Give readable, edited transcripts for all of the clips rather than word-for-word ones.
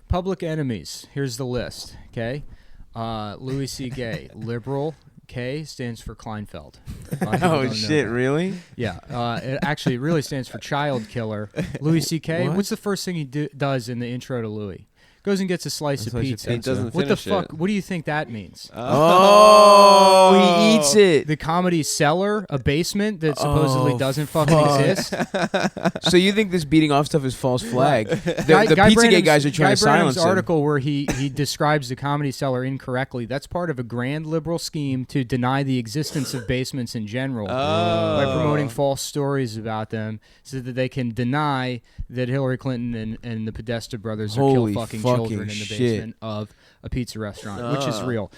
Public enemies. Here's the list. Okay, Louis C. Gay, liberal. K stands for Kleinfeld. Oh shit! Really? Yeah. It actually really stands for child killer. Louis C.K. What's the first thing he does in the intro to Louis? Goes and gets a slice of pizza. He doesn't What the finish fuck? it. What do you think that means? Oh, he eats it. The comedy cellar, a basement that supposedly doesn't fucking exist. So you think this beating off stuff is false flag? The Guy Pizzagate Branum's- guys are trying Guy to silence Branum's him. article where he describes the comedy cellar incorrectly. That's part of a grand liberal scheme to deny the existence of basements in general by promoting false stories about them, so that they can deny that Hillary Clinton and the Podesta brothers are Holy kill fucking children in the shit. basement of a pizza restaurant, which is real.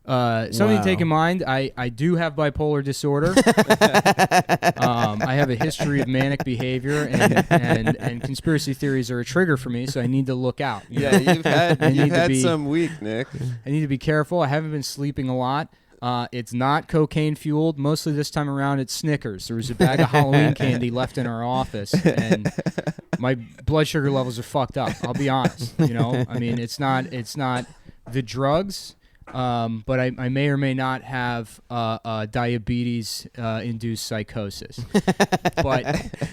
Something to take in mind, I do have bipolar disorder. I have a history of manic behavior, and conspiracy theories are a trigger for me, so I need to look out. Yeah, you've had some week, Nick. I need to be careful. I haven't been sleeping a lot. It's not cocaine fueled. Mostly this time around, it's Snickers. There was a bag of Halloween candy left in our office, and my blood sugar levels are fucked up. I'll be honest. You know, I mean, it's not the drugs, but I may or may not have diabetes induced psychosis. But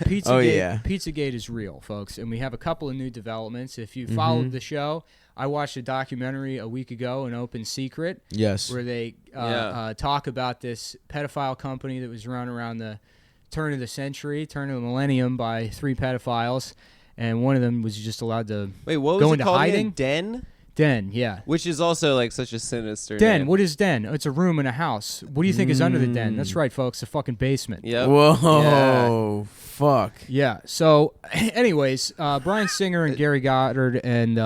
Pizzagate is real, folks, and we have a couple of new developments. If you followed the show, I watched a documentary a week ago, An Open Secret. Yes. Where they talk about this pedophile company that was run around the turn of the millennium by 3 pedophiles, and one of them was just allowed to go into hiding. Den? Den, yeah. Which is also like such a sinister Den, name. what is den? It's a room in a house. What do you think is under the den? That's right, folks, a fucking basement. Yep. Whoa, fuck. Yeah. So, anyways, Bryan Singer and Gary Goddard and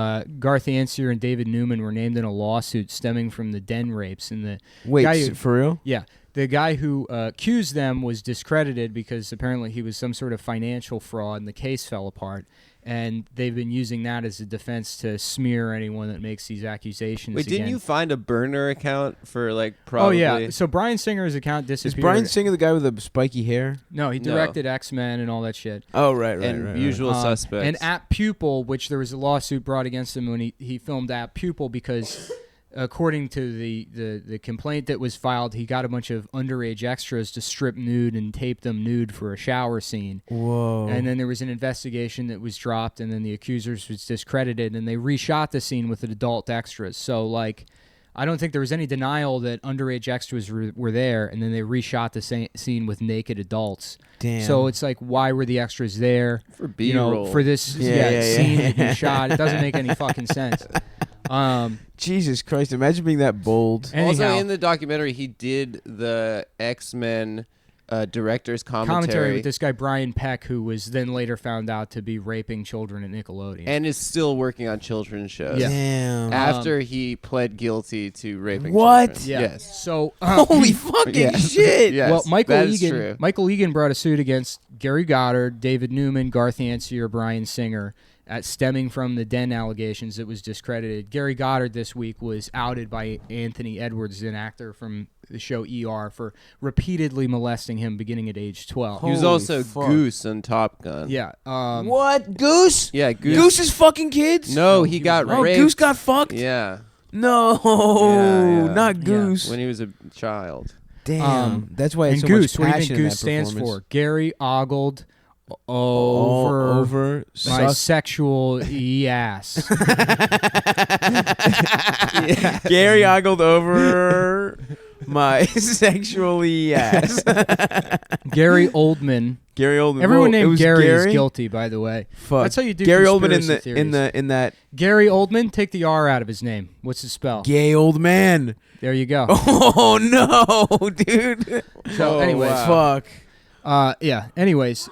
Garth Ancier and David Newman were named in a lawsuit stemming from the den rapes. And the Wait, for real? Yeah. The guy who accused them was discredited because apparently he was some sort of financial fraud, and the case fell apart. And they've been using that as a defense to smear anyone that makes these accusations. Wait, didn't you find a burner account for like probably? Oh yeah. So Bryan Singer's account disappeared. Is Bryan Singer the guy with the spiky hair? No, he directed X-Men and all that shit. Oh right. Usual Suspects. And At Pupil, which there was a lawsuit brought against him when he filmed At Pupil because, according to the complaint that was filed, he got a bunch of underage extras to strip nude and tape them nude for a shower scene. Whoa. And then there was an investigation that was dropped, and then the accusers was discredited, and they reshot the scene with adult extras. So, like, I don't think there was any denial that underage extras were there, and then they reshot the scene with naked adults. Damn. So it's like, why were the extras there? For B-roll. For this scene that you shot. It doesn't make any fucking sense. Jesus Christ! Imagine being that bold. Also, in the documentary, he did the X-Men director's commentary with this guy Brian Peck, who was then later found out to be raping children at Nickelodeon, and is still working on children's shows. Yeah. Damn. After he pled guilty to raping What? children. Yeah. Yes. So Holy fucking shit! Yes, well, that is true. Michael Egan brought a suit against Gary Goddard, David Newman, Garth Ancier, Bryan Singer, stemming from the den allegations that was discredited. Gary Goddard this week was outed by Anthony Edwards, an actor from the show ER, for repeatedly molesting him beginning at age 12. He was Holy also fuck. Goose on Top Gun. Yeah. What? Goose? Yeah, Goose. Goose's fucking kids? No, he got Oh, raped. Goose got fucked? Yeah. No, Yeah. not Goose. When he was a child. Damn. That's why it's And so Goose, much what do you passion think in Goose that stands performance. for? Gary ogled over my sus- sexual ass. Gary ogled over my sexually ass. Gary Oldman. Gary Oldman. Everyone Whoa, it named was Gary is guilty, by the way. Fuck. That's how you do Gary Oldman conspiracy in that Gary Oldman, take the R out of his name. What's his spell? gay old man. There you go. Oh no, dude. So, anyways, Fuck. yeah. Anyways,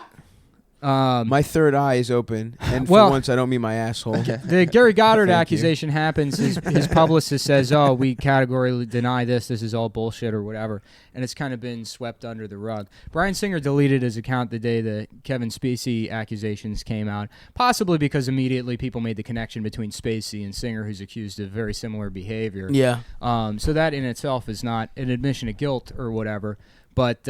My third eye is open, and for Well- once I don't mean my asshole. the Gary Goddard Thank you. accusation happens. His publicist says, "Oh, we categorically deny this. This is all bullshit or whatever," and it's kind of been swept under the rug. Bryan Singer deleted his account the day the Kevin Spacey accusations came out, possibly because immediately people made the connection between Spacey and Singer, who's accused of very similar behavior. Yeah. So that in itself is not an admission of guilt or whatever, but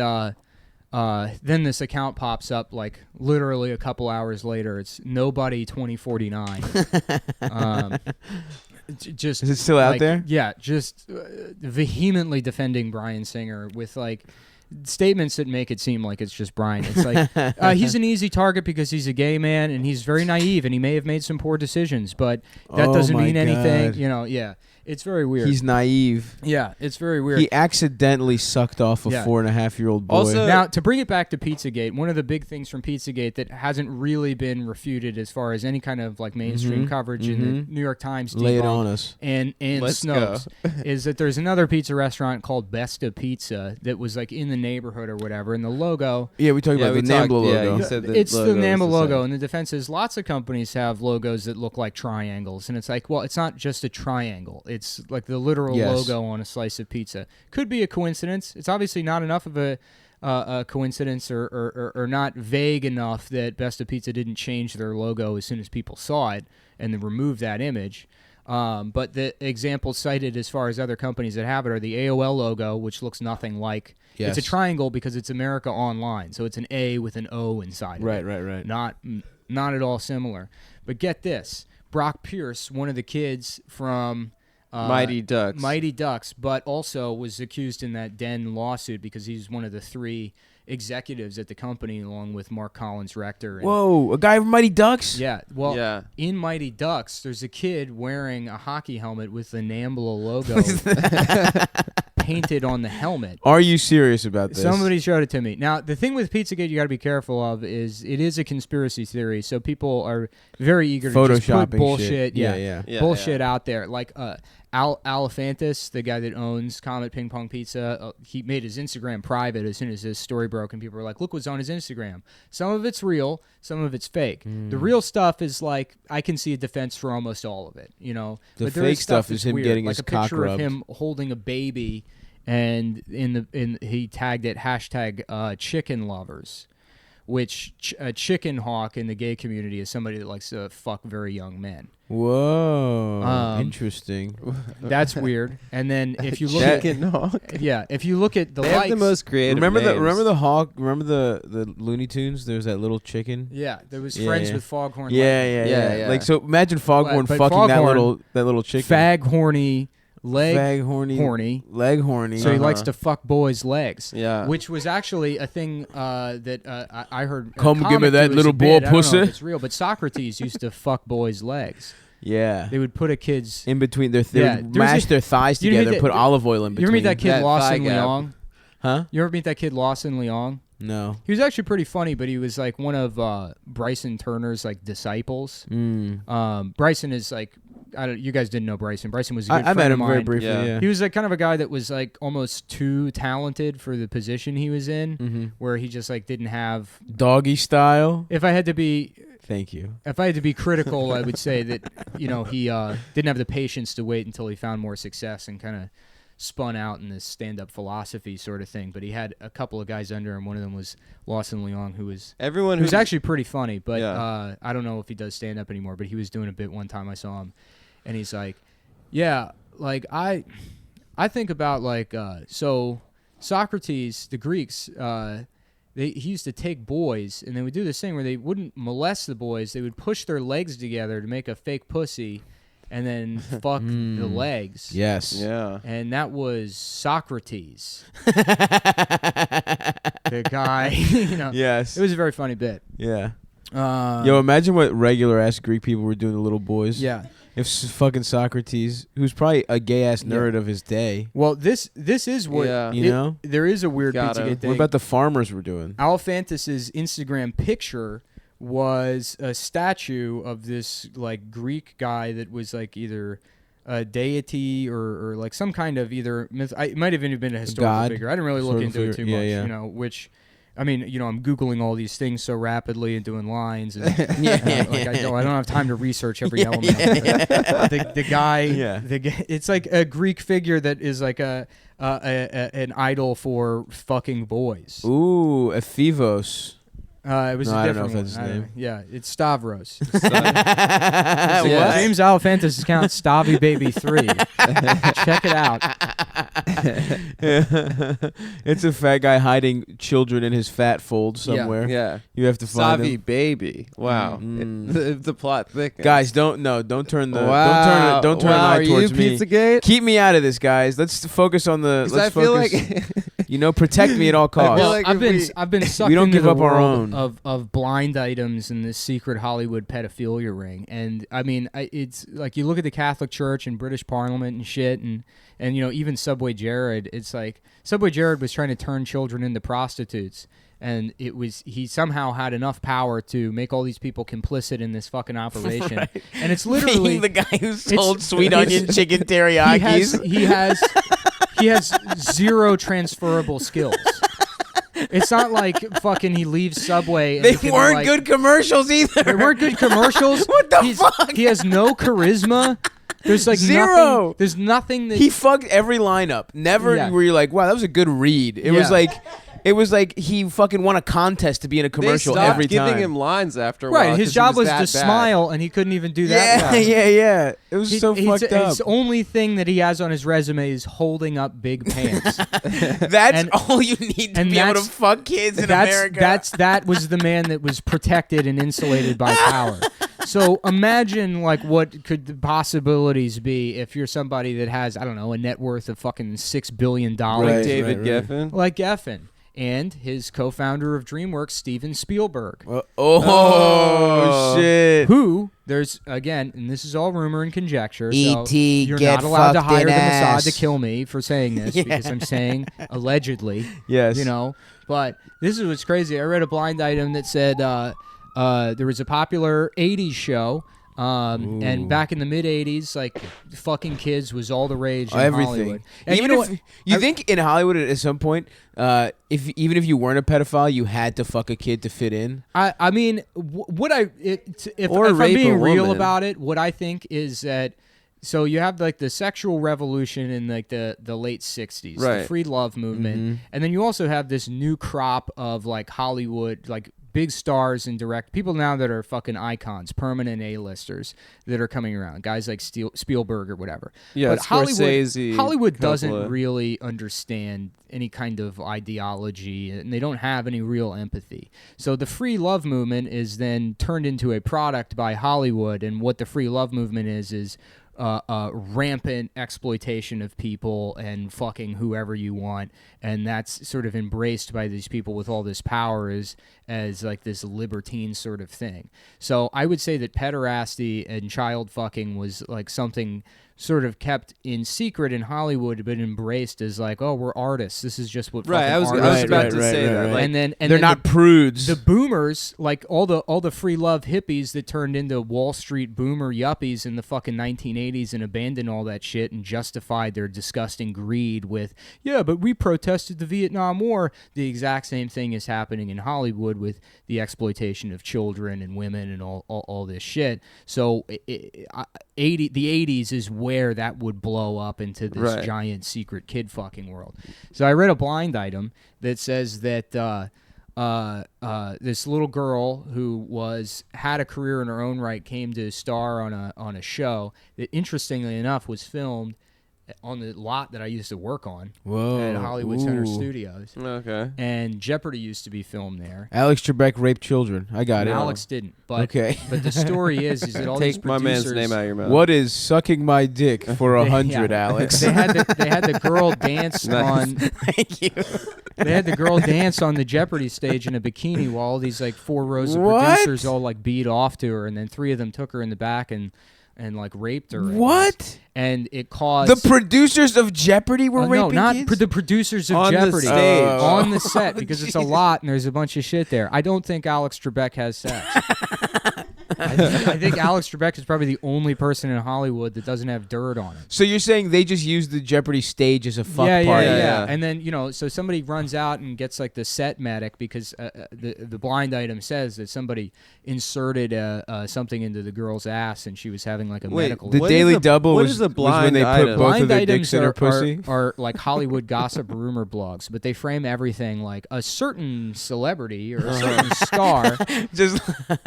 Then this account pops up like literally a couple hours later. It's nobody 2049. Just Is it still out like, there? Yeah, just vehemently defending Bryan Singer with like statements that make it seem like it's just Bryan. It's like he's an easy target because he's a gay man and he's very naive and he may have made some poor decisions, but that Oh doesn't my mean anything. God. You know, yeah, it's very weird. He's naive. yeah, it's very weird. He accidentally sucked off a Yeah. 4.5-year-old boy. Also- Now, to bring it back to Pizzagate, one of the big things from Pizzagate that hasn't really been refuted as far as any kind of like mainstream Mhm, coverage in mhm. the New York Times Lay it debunked on us. and Let's Snopes is that there's another pizza restaurant called Besta Pizza that was like in the neighborhood or whatever, and the logo Yeah, we talked about the NAMBLA logo. you said the it's the logo was NAMBLA logo, same. and the defense is lots of companies have logos that look like triangles, and it's like, well, it's not just a triangle; it's like the literal Yes. logo on a slice of pizza. Could be a coincidence. It's obviously not enough of a coincidence, or not vague enough that Besta Pizza didn't change their logo as soon as people saw it and then remove that image. But the examples cited as far as other companies that have it are the AOL logo, which looks nothing like. Yes. It's a triangle because it's America Online, so it's an A with an O inside. Right, of it. right. Not at all similar. But get this: Brock Pierce, one of the kids from Mighty Ducks. Mighty Ducks, but also was accused in that Den lawsuit because he's one of the 3 executives at the company, along with Mark Collins Rector. And, Whoa, a guy from Mighty Ducks? yeah, well, Yeah. in Mighty Ducks, there's a kid wearing a hockey helmet with the NAMBLA logo painted on the helmet. Are you serious about this? Somebody showed it to me. Now, the thing with Pizzagate you got to be careful of is it is a conspiracy theory, so people are very eager to just put Photoshopping bullshit, shit. yeah, Yeah, bullshit yeah. out there. Like Alephantis, the guy that owns Comet Ping Pong Pizza, he made his Instagram private as soon as his story broke, and people were like, "Look what's on his Instagram." Some of it's real, some of it's fake. The real stuff is like I can see a defense for almost all of it, you know. The but there fake is stuff that's is him weird, getting like his a picture cock of rubbed. him holding a baby, and he tagged it hashtag chicken lovers. Which a chicken hawk in the gay community is somebody that likes to fuck very young men. Whoa, interesting. That's weird. And then if you look Chicken Hawk. at if you look at the They have likes, the most creative Remember names. the hawk? Remember the Looney Tunes? There's that little chicken. yeah, there was Yeah, friends yeah. with Foghorn. Yeah. Yeah. Like so, imagine Foghorn But fucking that Foghorn- little chicken. Fag horny, leg Fag horny, horny. leg horny. So he likes Uh-huh. to fuck boys' legs. Yeah. Which was actually a thing that I heard. a Come give me comic that do as little a bit. boy I don't know pussy. if it's real, but Socrates used to fuck boys' legs. Yeah. They would put a kid's. In between their Yeah, would there was mash a- their thighs you know together, that- put olive oil in You between. ever meet that kid That Lawson thigh gap. Leong? Huh? You ever meet that kid Lawson Leong? No. He was actually pretty funny, but he was like one of Bryson Turner's like disciples. Bryson is like, you guys didn't know Bryson. Bryson was a good I friend met of him very mine. briefly. Yeah. Yeah. He was like kind of a guy that was like almost too talented for the position he was in, Mm-hmm. where he just like didn't have. Doggy style. If I had to be Thank you. critical, I would say that he didn't have the patience to wait until he found more success and kind of spun out in this stand-up philosophy sort of thing. But he had a couple of guys under him. One of them was Lawson Leong, who was Everyone actually pretty funny. But Yeah. I don't know if he does stand-up anymore. But he was doing a bit one time I saw him, and he's like, "Yeah, like I think about like so Socrates, the Greeks." He used to take boys, and they would do this thing where they wouldn't molest the boys. They would push their legs together to make a fake pussy, and then fuck the legs. Yes. Yeah. And that was Socrates, the guy. You know, Yes. it was a very funny bit. Yeah. Yo, imagine what regular ass Greek people were doing to little boys. Yeah. If fucking Socrates, who's probably a gay ass nerd of his day, Well, this is what Yeah. you know, there is a weird Gotta. Pizzagate thing. what about the farmers were doing? Alephantis' Instagram picture was a statue of this like Greek guy that was like either a deity or like some kind of either myth. It might have even been a historical god figure. I didn't really look historical into it too figure. much, Yeah, yeah. you know. Which, I mean, you know, I'm googling all these things so rapidly and doing lines, and like I don't have time to research every element. Of it. The guy, Yeah. it's like a Greek figure that is like an idol for fucking boys. Ooh, Ephivos. It was No, a I don't know different if one. that's his I don't name. know. Yeah, it's Stavros. Yeah. James Alephantis' account, Stavi Baby 3. Check it out. It's a fat guy hiding children in his fat fold somewhere. Yeah. You have to find Savi them. baby. Wow. The plot thickens. Guys, don't turn the Wow. don't turn wow. an eye Are towards you me. Pizzagate? Keep me out of this, guys. Let's focus on the. 'Cause Let's I feel focus. like Protect me at all costs. feel Well, like I've been sucked We don't into give the up our world own. of blind items in this secret Hollywood pedophilia ring, and I mean, it's like you look at the Catholic Church and British Parliament and shit, and even Subway Jared. It's like Subway Jared was trying to turn children into prostitutes, and he somehow had enough power to make all these people complicit in this fucking operation, Right. and it's literally Being the guy who sold it's- sweet onion chicken he teriyakis. he has zero transferable skills. It's not like fucking he leaves Subway. And They he can, weren't like- good commercials either. They weren't good commercials. What the fuck? He has no charisma. There's like Zero. nothing. There's nothing that He fucked every lineup. Never Yeah. were you like, wow, that was a good read. It was Yeah. like he fucking won a contest to be in a commercial they stopped every giving time. him lines after a while. right. His 'cause he job was that to bad. smile, and he couldn't even do that. yeah, well. yeah. It was so fucked up. His only thing that he has on his resume is holding up big pants. That's and- all you need to and be able to that's- fuck kids in America. That was the man that was protected and insulated by power. So imagine like what could the possibilities be if you're somebody that has, I don't know, a net worth of fucking $6 billion, Right. David right. Geffen. like Geffen, and his co-founder of DreamWorks, Steven Spielberg, Oh, shit. who there's again, and this is all rumor and conjecture. So E.T., you're get not allowed to fucked hire in the Mossad ass. to kill me for saying this because I'm saying allegedly. Yes. But this is what's crazy. I read a blind item that said there was a popular 80s show, and back in the mid 80s, like fucking kids was all the rage in Everything. Hollywood. And Even you know if what? you think in Hollywood at some point, even if you weren't a pedophile, you had to fuck a kid to fit in. I mean, what if Or I'm rape a being real woman. about it, what I think is that. So you have like the sexual revolution in like the late 60s, the Right. free love movement, Mm-hmm. and then you also have this new crop of like Hollywood, like big stars and direct people now that are fucking icons, permanent A-listers that are coming around, guys like Spielberg or whatever. Yeah, but Scorsese, Hollywood Coppola. doesn't really understand any kind of ideology, and they don't have any real empathy. So the free love movement is then turned into a product by Hollywood, and what the free love movement is rampant exploitation of people and fucking whoever you want, and that's sort of embraced by these people with all this power as like this libertine sort of thing. So I would say that pederasty and child fucking was like something sort of kept in secret in Hollywood, but embraced as like, oh, we're artists. This is just what Right, fucking I was artists about do. to say that. right. Like, and then They're then not prudes. the boomers, like all the free love hippies that turned into Wall Street boomer yuppies in the fucking 1980s and abandoned all that shit and justified their disgusting greed with, yeah, but we protested the Vietnam War. The exact same thing is happening in Hollywood with the exploitation of children and women and all this shit. So the 80s is where that would blow up into this Right. giant secret kid fucking world. So I read a blind item that says that this little girl who had a career in her own right came to star on a show that, interestingly enough, was filmed on the lot that I used to work on Whoa. at Hollywood Center Ooh. Studios, okay. and Jeopardy used to be filmed there. Alex Trebek raped children. I got And it. Alex didn't, but Okay. But the story is that all these Take my man's producers- name out of your mouth. What is sucking my dick for They- 100, yeah. Alex? They had the girl dance Nice. on. Thank you. They had the girl dance on the Jeopardy stage in a bikini while all these like 4 rows of What? producers all like beat off to her, and then 3 of them took her in the back and like raped her. I guess. What? And it caused The producers of Jeopardy were no, raping not kids? the producers of On the Jeopardy stage. on the set because it's a lot and there's a bunch of shit there. I don't think Alex Trebek has sex. I think Alex Trebek is probably the only person in Hollywood that doesn't have dirt on him. So you're saying they just used the Jeopardy stage as a fuck yeah, party? Yeah. And then so somebody runs out and gets like the set medic because the blind item says that somebody inserted something into the girl's ass and she was having like a Wait, medical. The What Daily is a- Double what was, is a was when blind they put item? both Blind of their items dicks in her pussy. are like Hollywood gossip rumor blogs, but they frame everything like a certain celebrity or a certain star. Just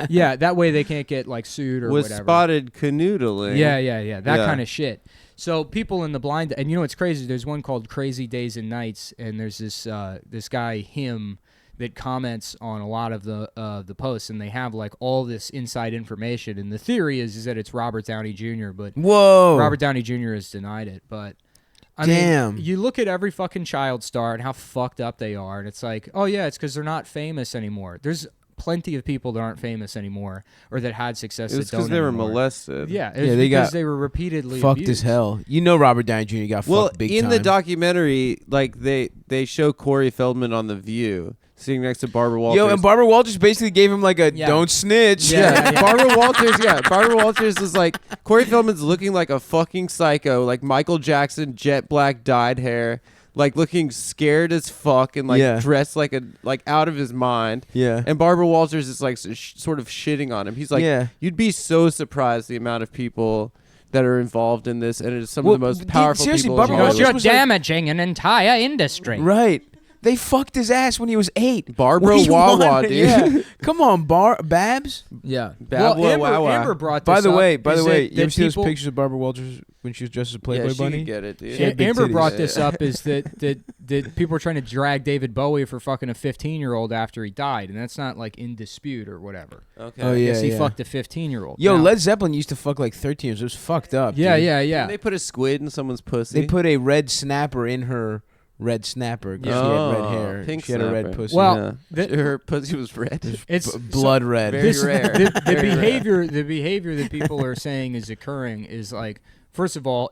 Yeah, that way they can't get like sued or was whatever. spotted canoodling. Yeah. That Yeah. kind of shit. So people in the blind, and you know what's crazy? There's one called Crazy Days and Nights, and there's this guy him that comments on a lot of the posts, and they have like all this inside information. And the theory is that it's Robert Downey Jr., but Whoa. Robert Downey Jr. has denied it. But I Damn. mean, you look at every fucking child star and how fucked up they are, and it's like, oh yeah, it's because they're not famous anymore. There's plenty of people that aren't famous anymore or that had success It was that don't because they were anymore. molested. Yeah, it was Yeah, they because got they were repeatedly fucked abused. as hell. You know Robert Downey Jr. got Well, fucked big in time. the documentary, like they show Corey Feldman on The View sitting next to Barbara Walters. Yo, and Barbara Walters basically gave him like a Yeah. don't snitch. Yeah. Barbara Walters. Yeah, Barbara Walters is like Corey Feldman's looking like a fucking psycho, like Michael Jackson, jet black dyed hair, like looking scared as fuck and like Yeah. dressed like out of his mind. Yeah. And Barbara Walters is like sort of shitting on him. He's like, Yeah. you'd be so surprised the amount of people that are involved in this, and it's some Well, of the most dude, powerful seriously, people. Barbara in Walters Hollywood. was like- damaging an entire industry. Right. They fucked his ass when he was 8. Barbara What do you Wawa, want? dude. Yeah. Come on, Babs. Yeah. Bad well, boy, Amber, wow, wow. Amber brought By this the up way, is you ever that see those people- pictures of Barbara Walters when she was dressed as a Playboy Yeah, she bunny? can get it, dude. She had big Amber titties. brought this up is that people are trying to drag David Bowie for fucking a 15-year-old after he died, and that's not like in dispute or whatever. Okay. Oh, I yeah. guess he fucked a 15-year-old. Yo, Now- Led Zeppelin used to fuck like 13 years. It was fucked up. Yeah, dude. yeah, Didn't yeah. they put a squid in someone's pussy? They put a red snapper in her red snapper because she had red hair. Pink She had a red snapper. pussy. Well, yeah. the- her pussy was red. It's blood red. Very this, rare. The Very rare. behavior that people are saying is occurring is like, first of all,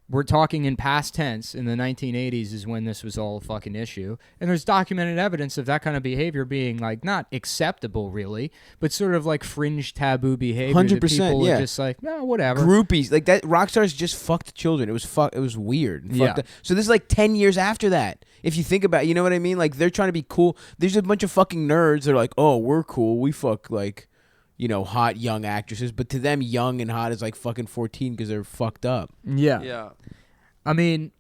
we're talking in past tense. In the 1980s is when this was all a fucking issue, and there's documented evidence of that kind of behavior being like not acceptable really, but sort of like fringe taboo behavior. 100%, that people yeah. are just like, no, whatever. Groupies like that. Rock stars just fucked children. It was weird. And fucked Yeah. up. So this is like 10 years after that. If you think about it, you know what I mean? Like they're trying to be cool. There's a bunch of fucking nerds that are like, oh, we're cool. We fuck like, hot young actresses. But to them, young and hot is like fucking 14 because they're fucked up. Yeah. Yeah. I mean,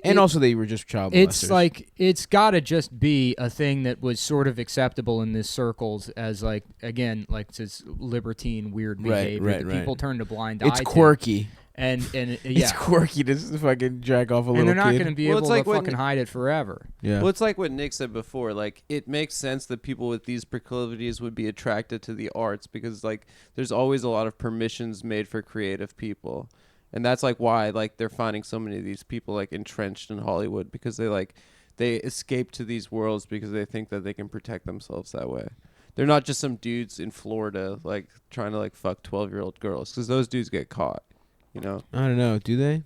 And also they were just child molesters. it's like it's got to just be a thing that was sort of acceptable in these circles as like again like this libertine weird behavior right, that right. people turn a blind eye It's to. quirky. and It's yeah, quirky to fucking jack off a little and they're not kid. going to be Well, able it's like to when- fucking hide it forever. Yeah. Well, it's like what Nick said before. Like, it makes sense that people with these proclivities would be attracted to the arts because, like, there's always a lot of permissions made for creative people, and that's like why like they're finding so many of these people like entrenched in Hollywood because they escape to these worlds because they think that they can protect themselves that way. They're not just some dudes in Florida like trying to like fuck 12-year-old girls because those dudes get caught. You know, I don't know. Do they?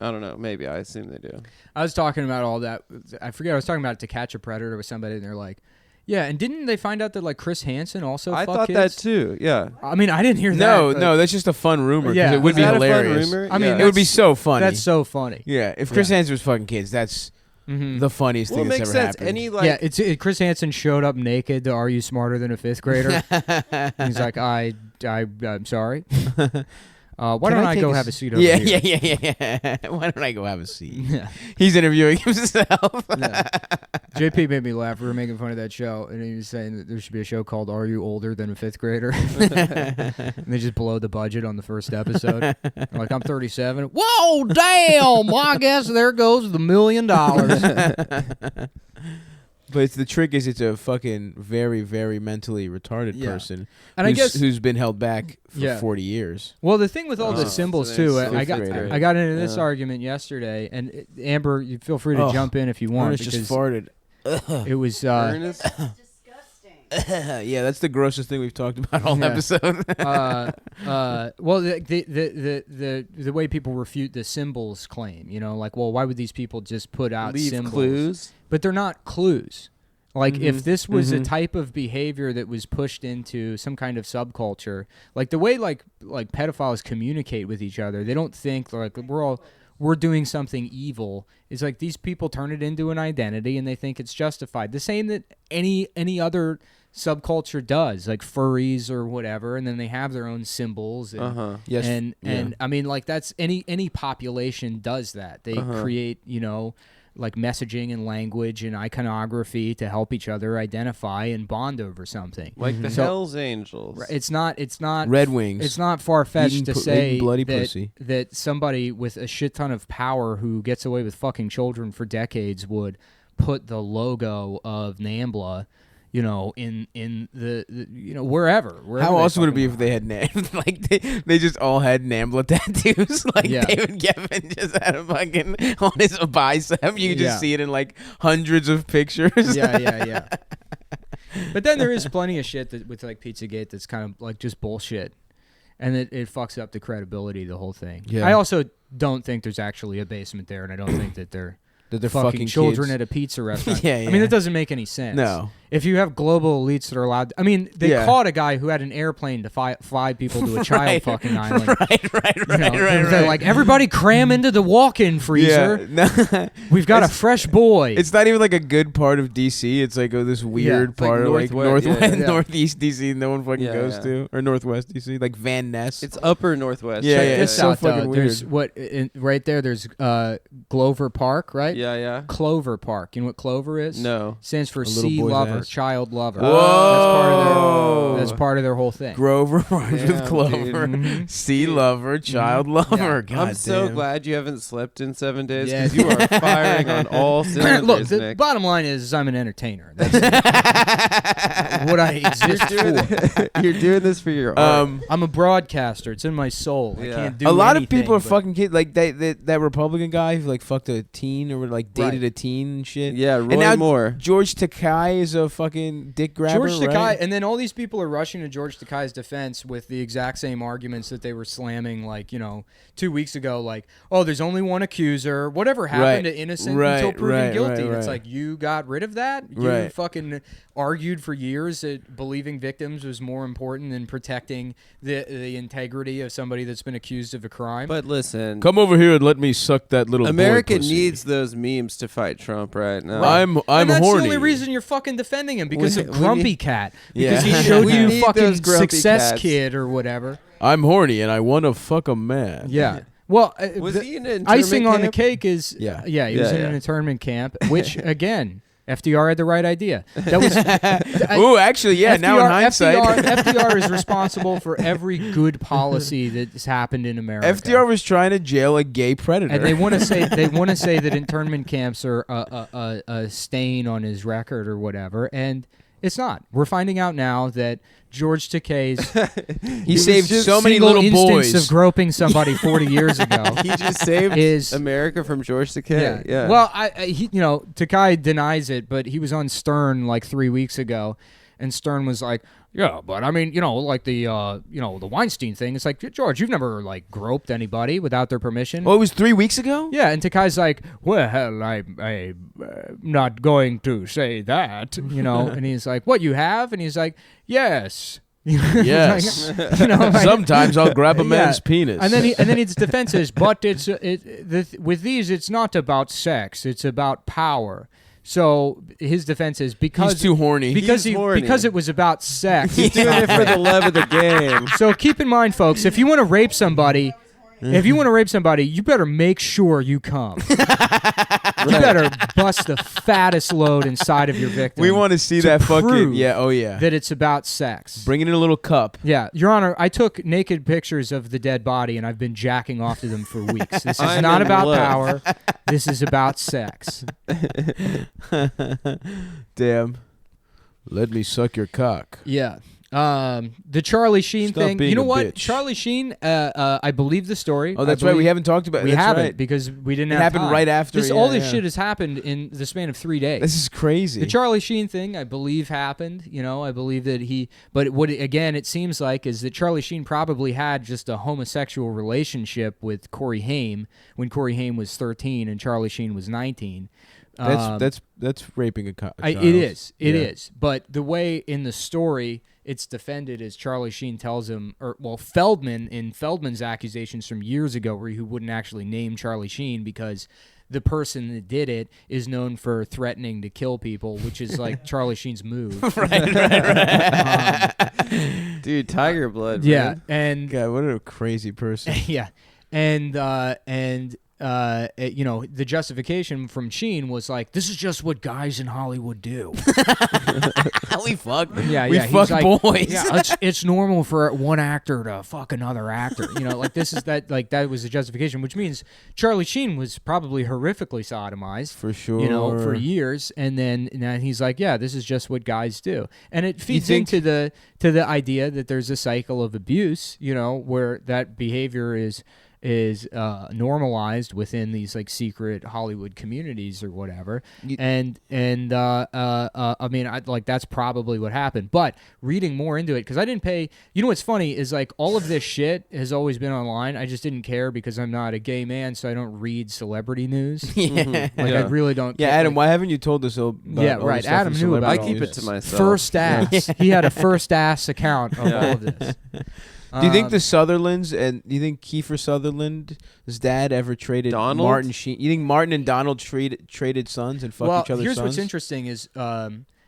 I don't know. Maybe I assume they do. I was talking about all that. I forget. I was talking about To Catch a Predator with somebody, and they're like, "Yeah." And didn't they find out that like Chris Hansen also? I fucked thought kids? that too. Yeah. I mean, I didn't hear that. No, but no. That's just a fun rumor. 'cause Yeah. it would Is be that hilarious. a fun rumor? I mean, Yeah. It would be that's- so funny. That's so funny. Yeah, if Chris Yeah. Hansen was fucking kids, that's Mhm. the funniest Well, it thing that's makes ever sense. happened. Any like Yeah, Chris Hansen showed up naked to Are You Smarter Than a Fifth Grader? He's like, I'm sorry. Why Can don't I take go a have a s- seat over yeah, here? Yeah. Why don't I go have a seat? Yeah. He's interviewing himself. Yeah. JP made me laugh. We were making fun of that show, and he was saying that there should be a show called Are You Older Than a Fifth Grader? And they just blow the budget on the first episode. They're like, I'm 37. Whoa, damn! Well, I guess there goes the $1 million. But the trick is, it's a fucking very, very mentally retarded Yeah. person, And I guess who's been held back for Yeah. 40 years. Well, the thing with all the Oh, symbols so too, then I it's got fifth grade. I got into this Yeah. argument yesterday, and Amber, you feel free to Oh, jump in if you want Ernest because just farted. it was Ernest. Disgusting. Yeah, that's the grossest thing we've talked about all Yeah. episode. well, the way people refute the symbols claim, like, well, why would these people just put out Leave symbols? clues. But they're not clues. Like, if this was a Mhm. type of behavior that was pushed into some kind of subculture, like the way like pedophiles communicate with each other, they don't think like we're doing something evil. It's like these people turn it into an identity and they think it's justified. The same that any other subculture does, like furries or whatever, and then they have their own symbols. And, Yes, and yeah. I mean, like that's any population does that. They create, like messaging and language and iconography to help each other identify and bond over something. Like the So- Hells Angels. It's not Red Wings. it's not far fetched Eating to pu- say eating bloody that, pussy. that somebody with a shit ton of power who gets away with fucking children for decades would put the logo of NAMBLA, you know, in the you know, wherever How they awesome would it be fucking if they had like they just all had NAMBLA tattoos? Like Yeah. David Geffen just had a fucking on his bicep. You could just Yeah. see it in like hundreds of pictures. yeah. But then there is plenty of shit that with like Pizzagate that's kind of like just bullshit, and it fucks up the credibility of the whole thing. Yeah. I also don't think there's actually a basement there, and I don't think that they're That they're fucking children kids. at a pizza restaurant. Yeah, I mean, yeah. that doesn't make any sense. No. If you have global elites that are allowed, I mean, they Yeah. caught a guy who had an airplane to fly people to a child Right. fucking island. right, You know, they're like, everybody cram into the walk-in freezer. Yeah, no, We've got a It's- fresh boy. it's not even like a good part of DC. It's like this weird It's like part of like Northwest, northwest, yeah. northeast DC. No one fucking Yeah, goes yeah. to, or northwest DC, like Van Ness. It's Upper Northwest. Yeah, right? yeah, It's it's so out, though. fucking There's weird. right there. There's Glover Park, right? Yeah. Clover Park. You know what Clover is? No. Stands for A little sea boy's lover, ass. child lover. Whoa. That's part of their whole thing. Grover rhymes with Damn, Clover. Mhm. Sea lover, child lover. God I'm so damn. glad you haven't slept in 7 days Yeah. because you are firing on all cylinders, Look, the Nick. bottom line is I'm an entertainer. That's what I exist for. You're doing this for your art. I'm a broadcaster. It's in my soul. I Yeah. can't do A lot of anything, people are but- fucking kids. Like that Republican guy who like fucked a teen or like dated Right. a teen and shit. Yeah, Roy and now Moore. George Takei is a fucking dick grabber. George Takei, right? and then all these people are rushing to George Takei's defense with the exact same arguments that they were slamming, like, you know, 2 weeks ago. Like, oh, there's only one accuser. Whatever happened Right. to innocent Right, until proven right, guilty? right, And it's right. like, you got rid of that? You Right. fucking argued for years that believing victims was more important than protecting the integrity of somebody that's been accused of a crime. But listen, Come over here and let me suck that little. America boy pussy. needs those memes to fight Trump right now. I'm and that's horny. the only reason you're fucking defending him, because We- of we Grumpy need- Cat. Yeah. Because he showed We you need fucking those grumpy Success cats. Kid or whatever. I'm horny and I want to fuck a man. Yeah. Well, Was the he in an icing internment on the camp? cake is Yeah. he was Yeah, in yeah. an internment camp, which again, FDR had the right idea. That was Ooh, actually, yeah. Now in hindsight, FDR is responsible for every good policy that's happened in America. FDR was trying to jail a gay predator. And they want to say that internment camps are a stain on his record or whatever, and it's not. We're finding out now that George Takei's he saved just so many single little instance boys. of groping somebody 40 years ago He just saved is America from George Takei. Yeah. Well, he, you know, Takei denies it, but he was on Stern like 3 weeks ago, and Stern was like, "Yeah, but I mean, you know, like the the Weinstein thing. It's like, George, you've never like groped anybody without their permission." Oh, it was 3 weeks ago. Yeah, and Takei's like, "Well, I'm not going to say that," you know, and he's like, "What, you have?" And he's like, "Yes." Yes. You know, like- Sometimes I'll grab a Yeah. man's penis. And then his defense is, but with these, it's not about sex; it's about power. So his defense is because he's too horny. because He's horny. because it was about sex. He's doing it for the love of the game. So keep in mind, folks, if you want to rape somebody, you better make sure you come. You better bust the fattest load inside of your victim. we want to see to that fucking. prove Yeah. Oh yeah. that it's about sex. Bring it in a little cup. Yeah, Your Honor, I took naked pictures of the dead body and I've been jacking off to them for weeks. This is I'm not in about love. power. This is about sex. Damn. Let me suck your cock. Yeah. The Charlie Sheen Stop thing. being You know a what? bitch. Charlie Sheen, I believe the story. Oh, that's I right. We believe- haven't talked about. We that's haven't right. because we didn't It have happened time. right after. All yeah, this yeah. shit has happened in the span of 3 days. This is crazy. The Charlie Sheen thing, I believe, happened. You know, I believe that but what again it seems like is that Charlie Sheen probably had just a homosexual relationship with Corey Haim when Corey Haim was 13 and Charlie Sheen was 19. That's raping a child. It is. It Yeah. is. But the way in the story it's defended is Charlie Sheen tells him, Feldman, in Feldman's accusations from years ago, where he wouldn't actually name Charlie Sheen because the person that did it is known for threatening to kill people, which is like Charlie Sheen's move. Dude, Tiger Blood. Yeah, Man. and God, what a crazy person. yeah, and the justification from Sheen was like, this is just what guys in Hollywood do. we fuck. Yeah, we yeah. fuck He's like, boys. Yeah, it's normal for one actor to fuck another actor. Like this is that. Like that was the justification, which means Charlie Sheen was probably horrifically sodomized For sure. for years, and then now he's like, yeah, this is just what guys do, and it feeds think- into the idea that there's a cycle of abuse, where that behavior is normalized within these like secret Hollywood communities or whatever. I mean, that's probably what happened. But reading more into it, because I didn't pay. What's funny is like all of this shit has always been online. I just didn't care because I'm not a gay man, so I don't read celebrity news. Yeah. Like I really don't. Yeah, care. Adam, Like, why haven't you told us all about Yeah, all right. the stuff Adam in knew about celebrity I all keep it news? to myself. First ass. He had a first ass account of all of this. Do you think the Sutherlands do you think Kiefer Sutherland's dad ever traded Donald? Martin Sheen? You think Martin and Donald traded sons and fucked each other's here's sons? what's interesting is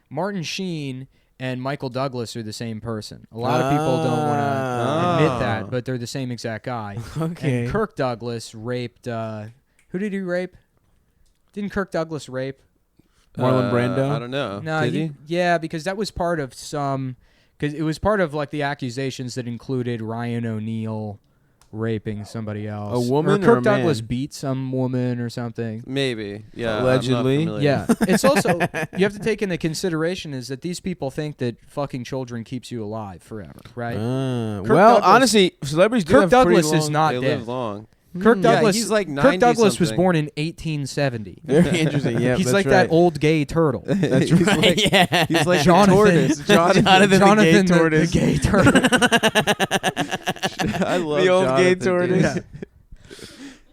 Martin Sheen and Michael Douglas are the same person. A lot of people don't want to admit that, but they're the same exact guy. Okay. And Kirk Douglas raped. Who did he rape? Didn't Kirk Douglas rape? Marlon Brando? I don't know. No, Did he? yeah, because that was part of some. Because it was part of like the accusations that included Ryan O'Neal raping somebody else. A woman or or Kirk a Douglas man? beat some woman or something. Maybe. Yeah. Allegedly. I'm not familiar. Yeah, it's also you have to take into consideration is that these people think that fucking children keeps you alive forever, right? Well, Douglas- honestly, celebrities do Kirk have pretty Douglas is long- not They dead. live long. Kirk Yeah, Douglas, he's like Kirk 90 Douglas was something. born in 1870. Very interesting. Yeah, He's that's like right. that old gay turtle. That's He's right. like- yeah. He's like Jonathan. tortoise. Jonathan. Jonathan the gay tortoise. the gay turtle. I love The old gay Jonathan, dude. tortoise.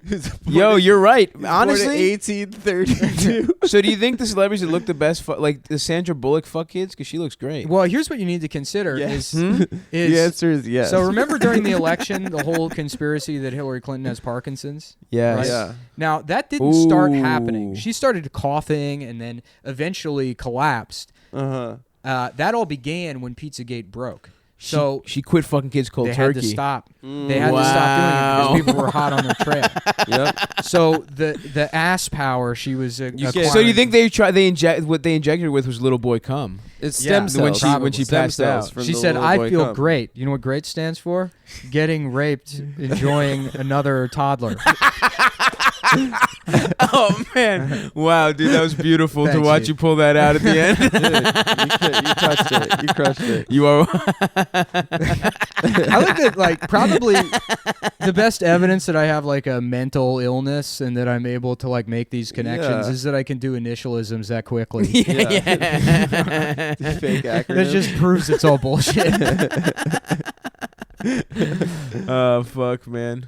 Who's born Yo, in- you're right. born in Honestly, 1832. so do you think the celebrities that look the best, like the Sandra Bullock fuck kids? Because she looks great. Well, here's what you need to consider Yes. is The answer is yes. so remember during the election the whole conspiracy that Hillary Clinton has Parkinson's? Yes. Right? Yeah. Now that didn't start Ooh. happening. She started coughing and then eventually collapsed. Uh-huh. That all began when Pizzagate broke. So she quit fucking kids cold they turkey. had to stop. Mm. They had to stop doing it because people were hot on their trail. Yep. So the ass power she was get- acquiring- So you think what they injected her with was little boy cum? It's Yeah, stem when cells. she- when she Stem passed cells out. from She the said, little "I boy feel cum." great." You know what "great" stands for? Getting raped, enjoying another toddler. Oh man! Wow, dude, that was beautiful to Thanks, watch dude. you pull that out at the end. Dude, you touched it. You crushed it. You are. I like that. Like probably the best evidence that I have like a mental illness and that I'm able to like make these connections Yeah. is that I can do initialisms that quickly. yeah. Fake acronym. That just proves it's all bullshit. Oh fuck, man.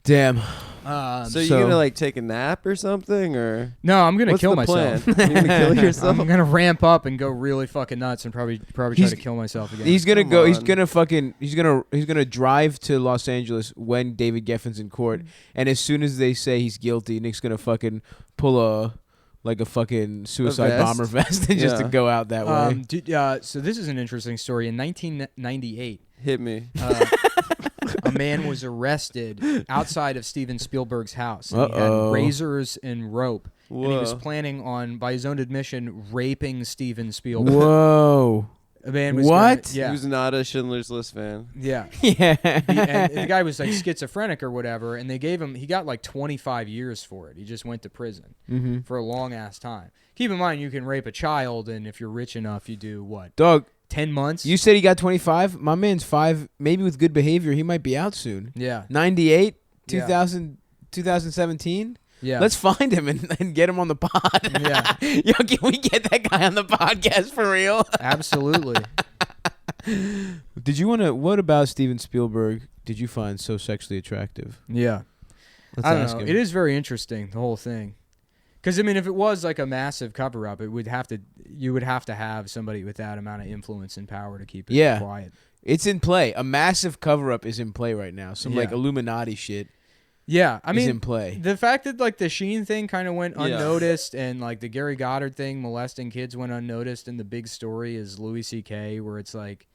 Damn. So you So- gonna like take a nap or something, or No, I'm gonna what's kill the myself. plan? You gonna kill yourself? I'm gonna ramp up and go really fucking nuts and probably try He's- to kill myself again. He's gonna Come go. He's on. gonna fucking. He's gonna drive to Los Angeles when David Geffen's in court, and as soon as they say he's guilty, Nick's gonna fucking pull a fucking suicide vest? bomber vest and just to Yeah. go out that way. So this is an interesting story. In 1998, Hit me. a man was arrested outside of Steven Spielberg's house. And he Uh-oh. had razors and rope. And he was Whoa. planning on, by his own admission, raping Steven Spielberg. Whoa. A man was What? Gonna, yeah. Who's not a Schindler's List fan? Yeah. Yeah. And the guy was like schizophrenic or whatever, and they gave him, he got like 25 years for it. He just went to prison Mm-hmm. for a long ass time. Keep in mind, you can rape a child, and if you're rich enough, you do what? Dog, 10 months? you said he got 25. My man's 5. Maybe with good behavior, he might be out soon. Yeah. 98, Yeah. 2017. Yeah. Let's find him and get him on the pod. Yeah. Yo, can we get that guy on the podcast for real? Absolutely. Did you want to? What about Steven Spielberg? Did you find so sexually attractive? Yeah. Let's I don't ask know. him. It is very interesting, the whole thing. Because I mean, if it was like a massive cover up, you would have to have somebody with that amount of influence and power to keep it Yeah. quiet. It's in play. A massive cover up is in play right now. Some like Yeah. Illuminati shit Yeah, I is mean, in play. the fact that like the Sheen thing kind of went Yeah. unnoticed, and like the Gary Goddard thing molesting kids went unnoticed, and the big story is Louis C.K., where it's like,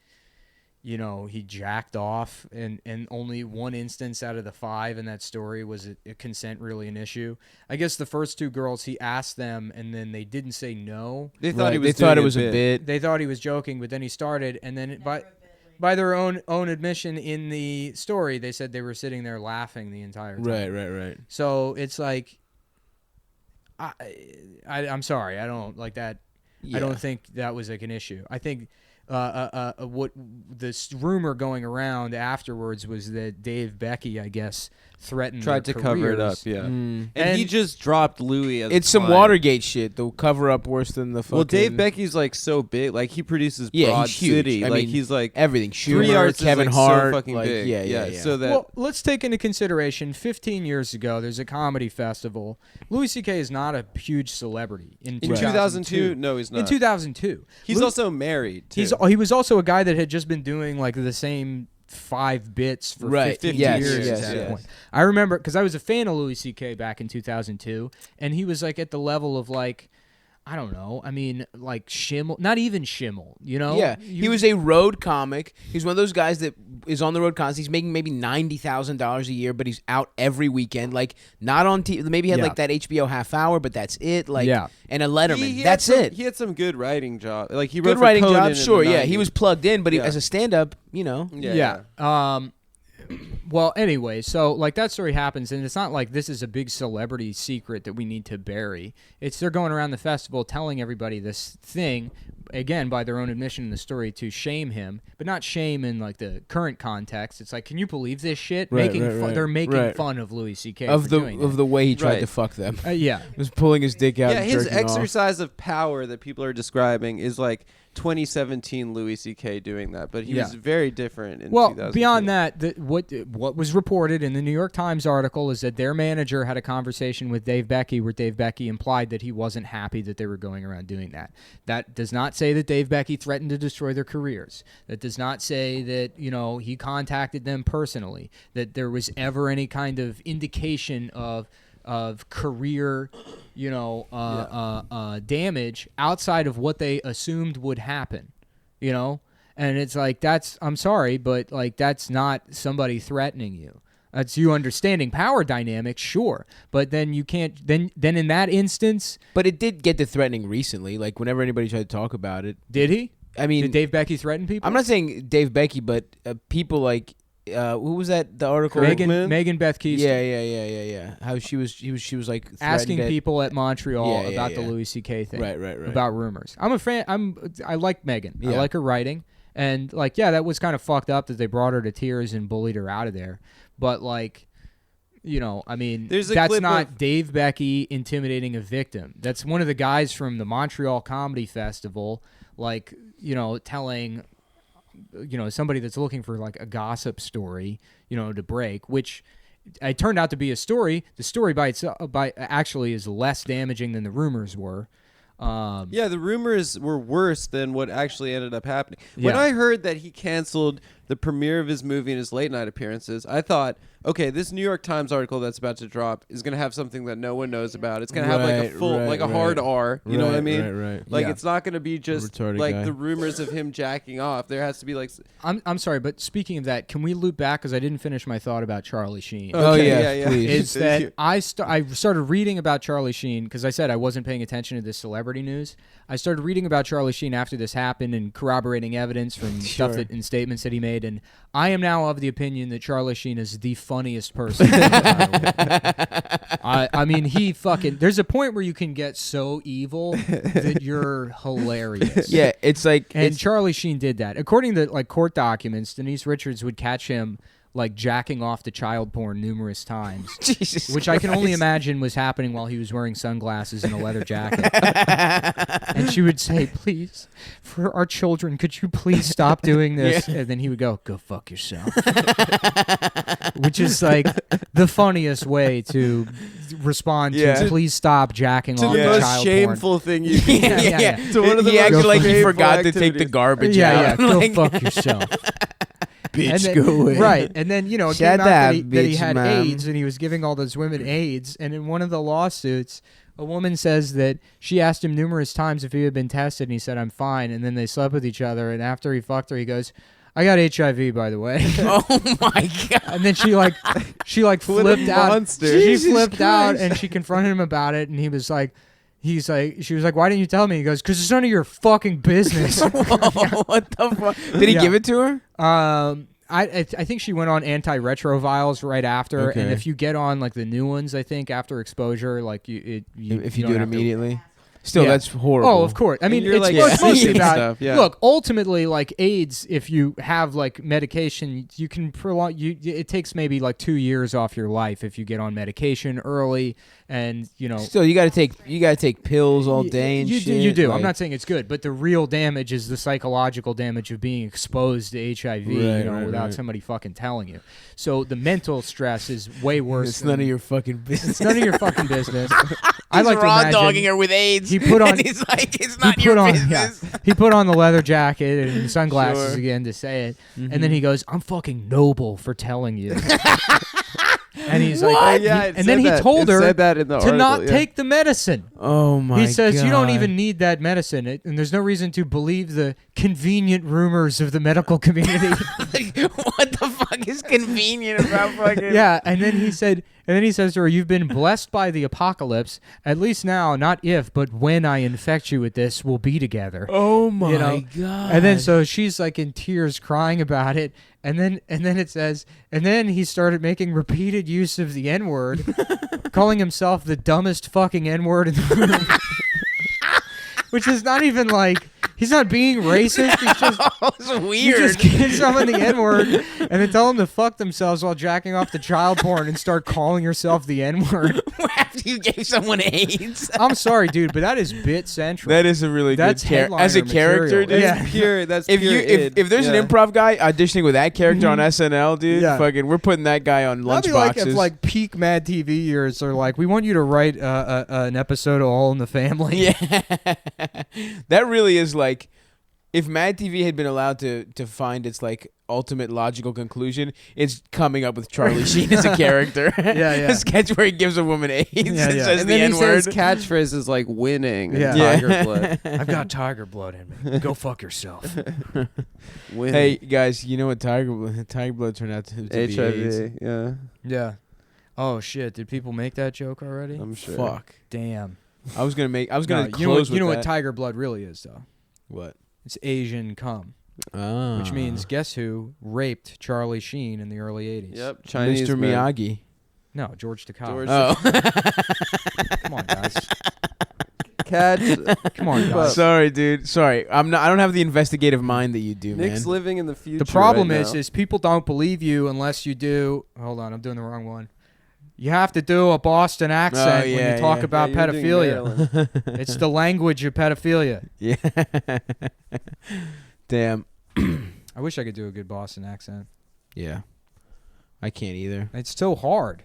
he jacked off, and only one instance out of the 5 in that story was a consent really an issue. I guess the first 2 girls, he asked them, and then they didn't say no. They thought he was. They thought doing it was a bit. They thought he was joking, but then he started, and then by their own admission in the story, they said they were sitting there laughing the entire time. Right. So it's like, I'm sorry, I don't like that. Yeah. I don't think that was like an issue. I think what this rumor going around afterwards was that Dave Becky, I guess, tried to cover it up. Yeah, Mm. and he just dropped Louis. As It's some client. Watergate shit. They'll cover up worse than the fucking. Well, Dave Becky's like so big. Like he produces Yeah, Broad he's huge. City. I Like mean, he's like everything. 3 Schumer, Arts Kevin is Hart. so fucking like, big. Yeah. So that Well, let's take into consideration 15 years ago, there's a comedy festival. Louis C.K. is not a huge celebrity in in 2002, no, he's not. In 2002. He's also married. Too. He was also a guy that had just been doing like the same 5 bits for Right. 15 Yes, years yes, at that yes. point. I remember because I was a fan of Louis C.K. back in 2002, and he was like at the level of like, I don't know. I mean, like Schimmel, not even Schimmel, Yeah, he was a road comic. He's one of those guys that is on the road constantly. He's making maybe $90,000 a year, but he's out every weekend. Like not on TV. Maybe he had Yeah. like that HBO half hour, but that's it. Like Yeah. and a Letterman. He had That's some- it. He had some good writing job. Like he wrote Good for writing Conan job, in sure. the Yeah, he 90s. was plugged in, but Yeah. as a stand-up, Yeah. Well, anyway, so like that story happens, and it's not like this is a big celebrity secret that we need to bury. It's they're going around the festival telling everybody this thing, again by their own admission in the story, to shame him, but not shame in like the current context. It's like, can you believe this shit? Right, making right, fun, right, they're making right. fun of Louis C.K. of for the doing of that. the way he tried Right. to fuck them. Yeah. Was pulling his dick out. Yeah, and his jerking off. exercise of power that people are describing is like 2017 Louis C.K. doing that, but he Yeah. was very different in Well, 2002. beyond that, what was reported in the New York Times article is that their manager had a conversation with Dave Becky where Dave Becky implied that he wasn't happy that they were going around doing that. That does not say that Dave Becky threatened to destroy their careers. That does not say that, he contacted them personally, that there was ever any kind of indication of career, damage outside of what they assumed would happen, And it's like, I'm sorry, but like that's not somebody threatening you. That's you understanding power dynamics, sure, but then you can't. Then in that instance, But it did get to threatening recently. Like whenever anybody tried to talk about it. did he? I mean, Did Dave Becky threaten people? I'm not saying Dave Becky, but people like who was that? The article. Megan Beth Keeston. Yeah. How she was like Asking threatened at- people at Montreal Yeah, about the yeah. Louis C.K. thing, Right. about rumors. I'm a fan. I like Megan. I Yeah. like her writing, and like, yeah, that was kind of fucked up that they brought her to tears and bullied her out of there. But like, I mean, There's a that's clip not of- Dave Becky intimidating a victim. That's one of the guys from the Montreal Comedy Festival, like, telling, somebody that's looking for like a gossip story, to break, which it turned out to be a story. The story by itself, actually is less damaging than the rumors were. Yeah, the rumors were worse than what actually ended up happening. When Yeah. I heard that he canceled the premiere of his movie and his late night appearances, I thought, okay, this New York Times article that's about to drop is going to have something that no one knows about. It's going to have like a Right, full, right, like a right. hard R. You know what I mean? Right. Like Yeah. it's not going to be just Retarded like guy. the rumors of him jacking off. There has to be like. I'm sorry, but speaking of that, can we loop back because I didn't finish my thought about Charlie Sheen? Oh, Okay, yeah, please. Is that I started reading about Charlie Sheen because I said I wasn't paying attention to this celebrity news. I started reading about Charlie Sheen after this happened and corroborating evidence from stuff Sure. and statements that he made, and I am now of the opinion that Charlie Sheen is the funniest person in the entire world. I mean, he fucking. There's a point where you can get so evil that you're hilarious. Yeah, it's like And Charlie Sheen did that. According to like court documents, Denise Richards would catch him like jacking off to child porn numerous times, Jesus which I can only Christ. imagine was happening while he was wearing sunglasses and a leather jacket. And she would say, "Please, for our children, could you please stop doing this?" And then he would go fuck yourself," which is like the funniest way to respond to. Yeah. Please stop jacking To off the to most child shameful thing you can Yeah, do. yeah, yeah. To one of the he most acted like he shameful forgot to take the porn. activities. garbage Yeah, out. yeah, go Like, fuck yourself. bitch, And then, go away. Right, and then it Shut came out that he, up, that he bitch, had mom. AIDS, and he was giving all those women AIDS. And in one of the lawsuits, a woman says that she asked him numerous times if he had been tested, and he said, "I'm fine." And then they slept with each other, and after he fucked her, he goes, I got HIV, by the way. Oh my god. And then she flipped out. monster. She Jesus flipped out Christ. and she confronted him about it. And he was like, she was like, why didn't you tell me? He goes, because it's none of your fucking business. What the fuck? Did he Yeah. give it to her? I think she went on antiretrovirals right after, Okay. and if you get on like the new ones, I think after exposure, like you If you don't do it have to- immediately. Still, Yeah. that's horrible. Oh, of course. I mean, you're, it's like, mostly seeing about stuff, yeah. look. Ultimately, like AIDS, if you have like medication, you can prolong. It takes maybe like 2 years off your life if you get on medication early, and you know. Still, you gotta take pills all day and you shit. do. You do. like- I'm not saying it's good, but the real damage is the psychological damage of being exposed to HIV, Right, without right. somebody fucking telling you. So the mental stress is way worse. It's none of your fucking business. It's none of your fucking business. I He's like to raw imagine dogging her with AIDS. he put on- And he's like, it's he not put your on business. he put on the leather jacket and sunglasses Sure. again to say it, and Mm-hmm. then he goes, "I'm fucking noble for telling you." And he's like, What? Yeah, he- it and then said he that. told It her said that in the to not article, yeah. take the medicine. Oh my god. He says you don't even need that medicine, and there's no reason to believe the convenient rumors of the medical community. What the fuck is convenient about fucking? Yeah, and then he says to her, "You've been blessed by the apocalypse. At least now, not if, but when I infect you with this, we'll be together." Oh my You know, god. And then so she's like in tears crying about it. And then it says, and then he started making repeated use of the N-word, calling himself the dumbest fucking N-word in the room. Which is not even like, he's not being racist. He's just, It's you weird. just give someone the N-word and then tell them to fuck themselves while jacking off to child porn and start calling yourself the N-word. After you gave someone AIDS. I'm sorry, dude, but that is bit central. That is a really That's good character. As a headliner character, material. dude. Yeah. That's pure. That's If pure you id. if there's Yeah. an improv guy auditioning with that character on SNL, dude, Yeah. fucking, we're putting that guy on That'd lunch be like boxes. if like peak Mad TV years are like, we want you to write an episode of All in the Family. yeah, that really is like, if Mad TV had been allowed to find its like ultimate logical conclusion, it's coming up with Charlie Sheen as a character. Yeah. A sketch where he gives a woman AIDS Yeah, and yeah. says And the then he N-word. says catchphrases like winning and Yeah. tiger blood. I've got tiger blood in me. Go fuck yourself. Winning. Hey guys, you know what tiger blood turned out to be? AIDS. HIV. Yeah, Yeah. Oh shit! Did people make that joke already? I'm sure. Fuck. Damn. I was gonna No, close you know what? with You know that. what tiger blood really is, though. What? It's Asian cum, Ah. which means guess who raped Charlie Sheen in the early '80s? Yep. Chinese Mr. man. Miyagi. No, George Takei. George- Oh. Come on, guys. Catch. Come on, guys. Sorry, dude. Sorry. I don't have the investigative mind that you do, Nick's man. living in the future. The problem right is now. people don't believe you unless you do. Hold on, I'm doing the wrong one. You have to do a Boston accent when yeah, you talk yeah. about Yeah, you're doing pedophilia. Maryland. It's the language of pedophilia. Yeah. Damn. I wish I could do a good Boston accent. Yeah. I can't either. It's so hard.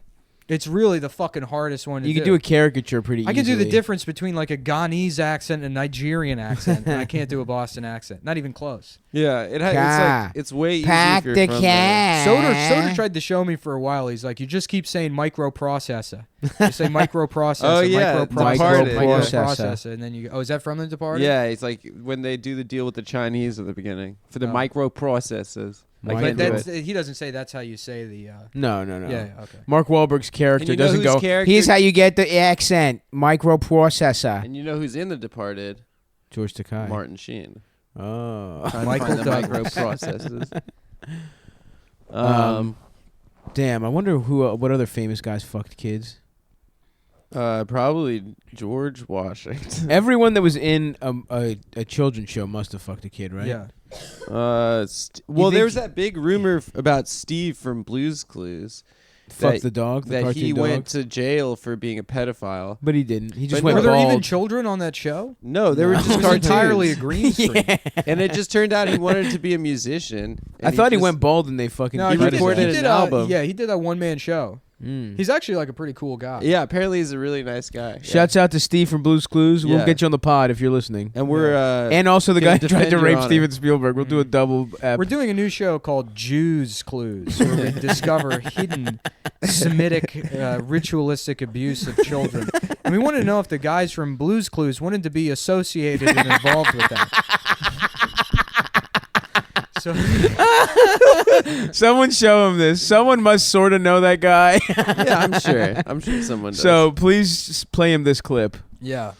It's really the fucking hardest one to You do. can do a caricature pretty I can do the easily. difference between like a Ghanese accent and a Nigerian accent, and I can't do a Boston accent. Not even close. Yeah, it's Car. like it's way easier. Pack if the you're from there. Soder tried to show me for a while. He's like, you just keep saying microprocessor. You say microprocessor, Oh, yeah, microprocessor, Departed, microprocessor, and then you go, oh, is that from The Departed? Yeah, it's like when they do the deal with the Chinese at the beginning for the Oh. microprocessors. I Micro- But can't do that's, it. he doesn't say that's how you say the. No. Yeah, okay. Mark Wahlberg's character And you know doesn't whose go, character- here's how you get the accent. Microprocessor. And you know who's in the Departed? George Takei. Martin Sheen. Oh. Trying to Michael find the Douglas. microprocessors. Damn, I wonder what other famous guys fucked kids. Probably George Washington. Everyone that was in a children's show must have fucked a kid, right? Yeah. Well, think there was that big rumor about Steve from Blue's Clues Fuck that- the dog, the that cartoon he dog. went to jail for being a pedophile. But he didn't. He just But went Were there bald. even children on that show? No, they were No. just It was cartoons. entirely a green screen. And it just turned out he wanted to be a musician. I and thought he just- went bald and they fucking No, He he recorded did an a- album. Yeah, he did a one-man show. Mm. He's actually like a pretty cool guy. Yeah, apparently he's a really nice guy. Yeah. Shouts out to Steve from Blue's Clues. We'll Yeah. get you on the pod if you're listening. And we're And also the gonna guy who tried defend to Your rape Honor. Steven Spielberg. We'll do a double ep. We're doing a new show called Jews Clues, where we discover hidden Semitic ritualistic abuse of children. And we want to know if the guys from Blues Clues wanted to be associated and involved with that. So Someone show him this. Someone must sort of know that guy. Yeah, I'm sure. I'm sure someone does. So please play him this clip. yeah.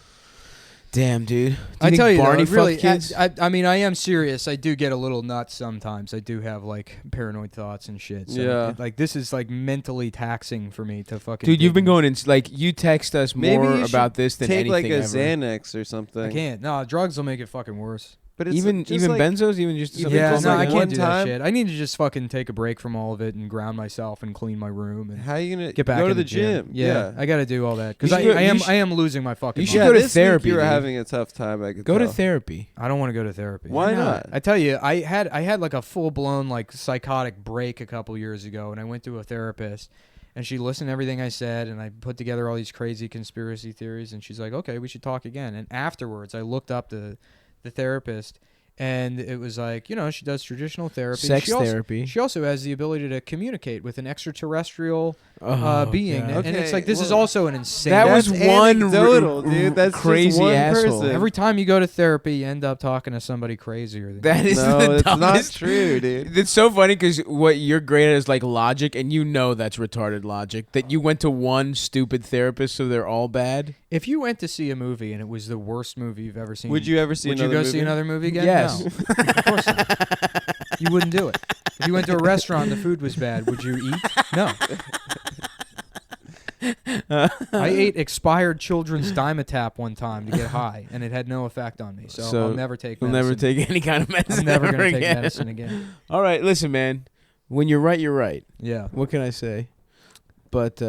Damn, dude. Do I think tell you, Barney though, really, fucked kids? I mean, I am serious. I do get a little nuts sometimes. I do have like paranoid thoughts and shit. So Yeah. like this is like mentally taxing for me to fucking. Dude, you've dig been in. going in like you text us Maybe more you about should this than take anything like a ever. Xanax or something. I can't. No, drugs will make it fucking worse. But it's Even just like, benzos, even just Even something Yeah, called no, I like can't one do time- that shit. I need to just fucking take a break from all of it and ground myself and clean my room and how you gonna get back go to in the gym? Yeah, I got to do all that because You I, should go- I you am should- I am losing my fucking. you should mind. go to this week therapy, You were dude. having a tough time. I could Go to tell. therapy. I don't want to go to therapy. Why not? I tell you, I had like a full blown like psychotic break a couple years ago, and I went to a therapist, and she listened to everything I said, and I put together all these crazy conspiracy theories, and she's like, "Okay, we should talk again." And afterwards, I looked up the therapist, and it was like, you know, she does traditional therapy. Sex she also, therapy. She also has the ability to communicate with an extraterrestrial Oh, being, God. and it's Okay, like this is well, also an insane. That was That's one anecdotal, dude. That's just crazy one asshole. person. every time you go to therapy, you end up talking to somebody crazier than That is No, the it's not dumbest. true, dude. It's so funny because what you're great at is like logic, and you know that's retarded logic. That you went to one stupid therapist, so they're all bad. If you went to see a movie and it was the worst movie you've ever seen, Would you ever see would you another go movie? see another movie again? Yes. No. Of course not. You wouldn't do it. If you went to a restaurant and the food was bad, would you eat? No. I ate expired children's Dimetap one time to get high, and it had no effect on me. So, So I'll never take You'll medicine. never take any kind of medicine. I'm never ever going to take again. medicine again. All right, listen, man. When you're right, you're right. Yeah. What can I say? But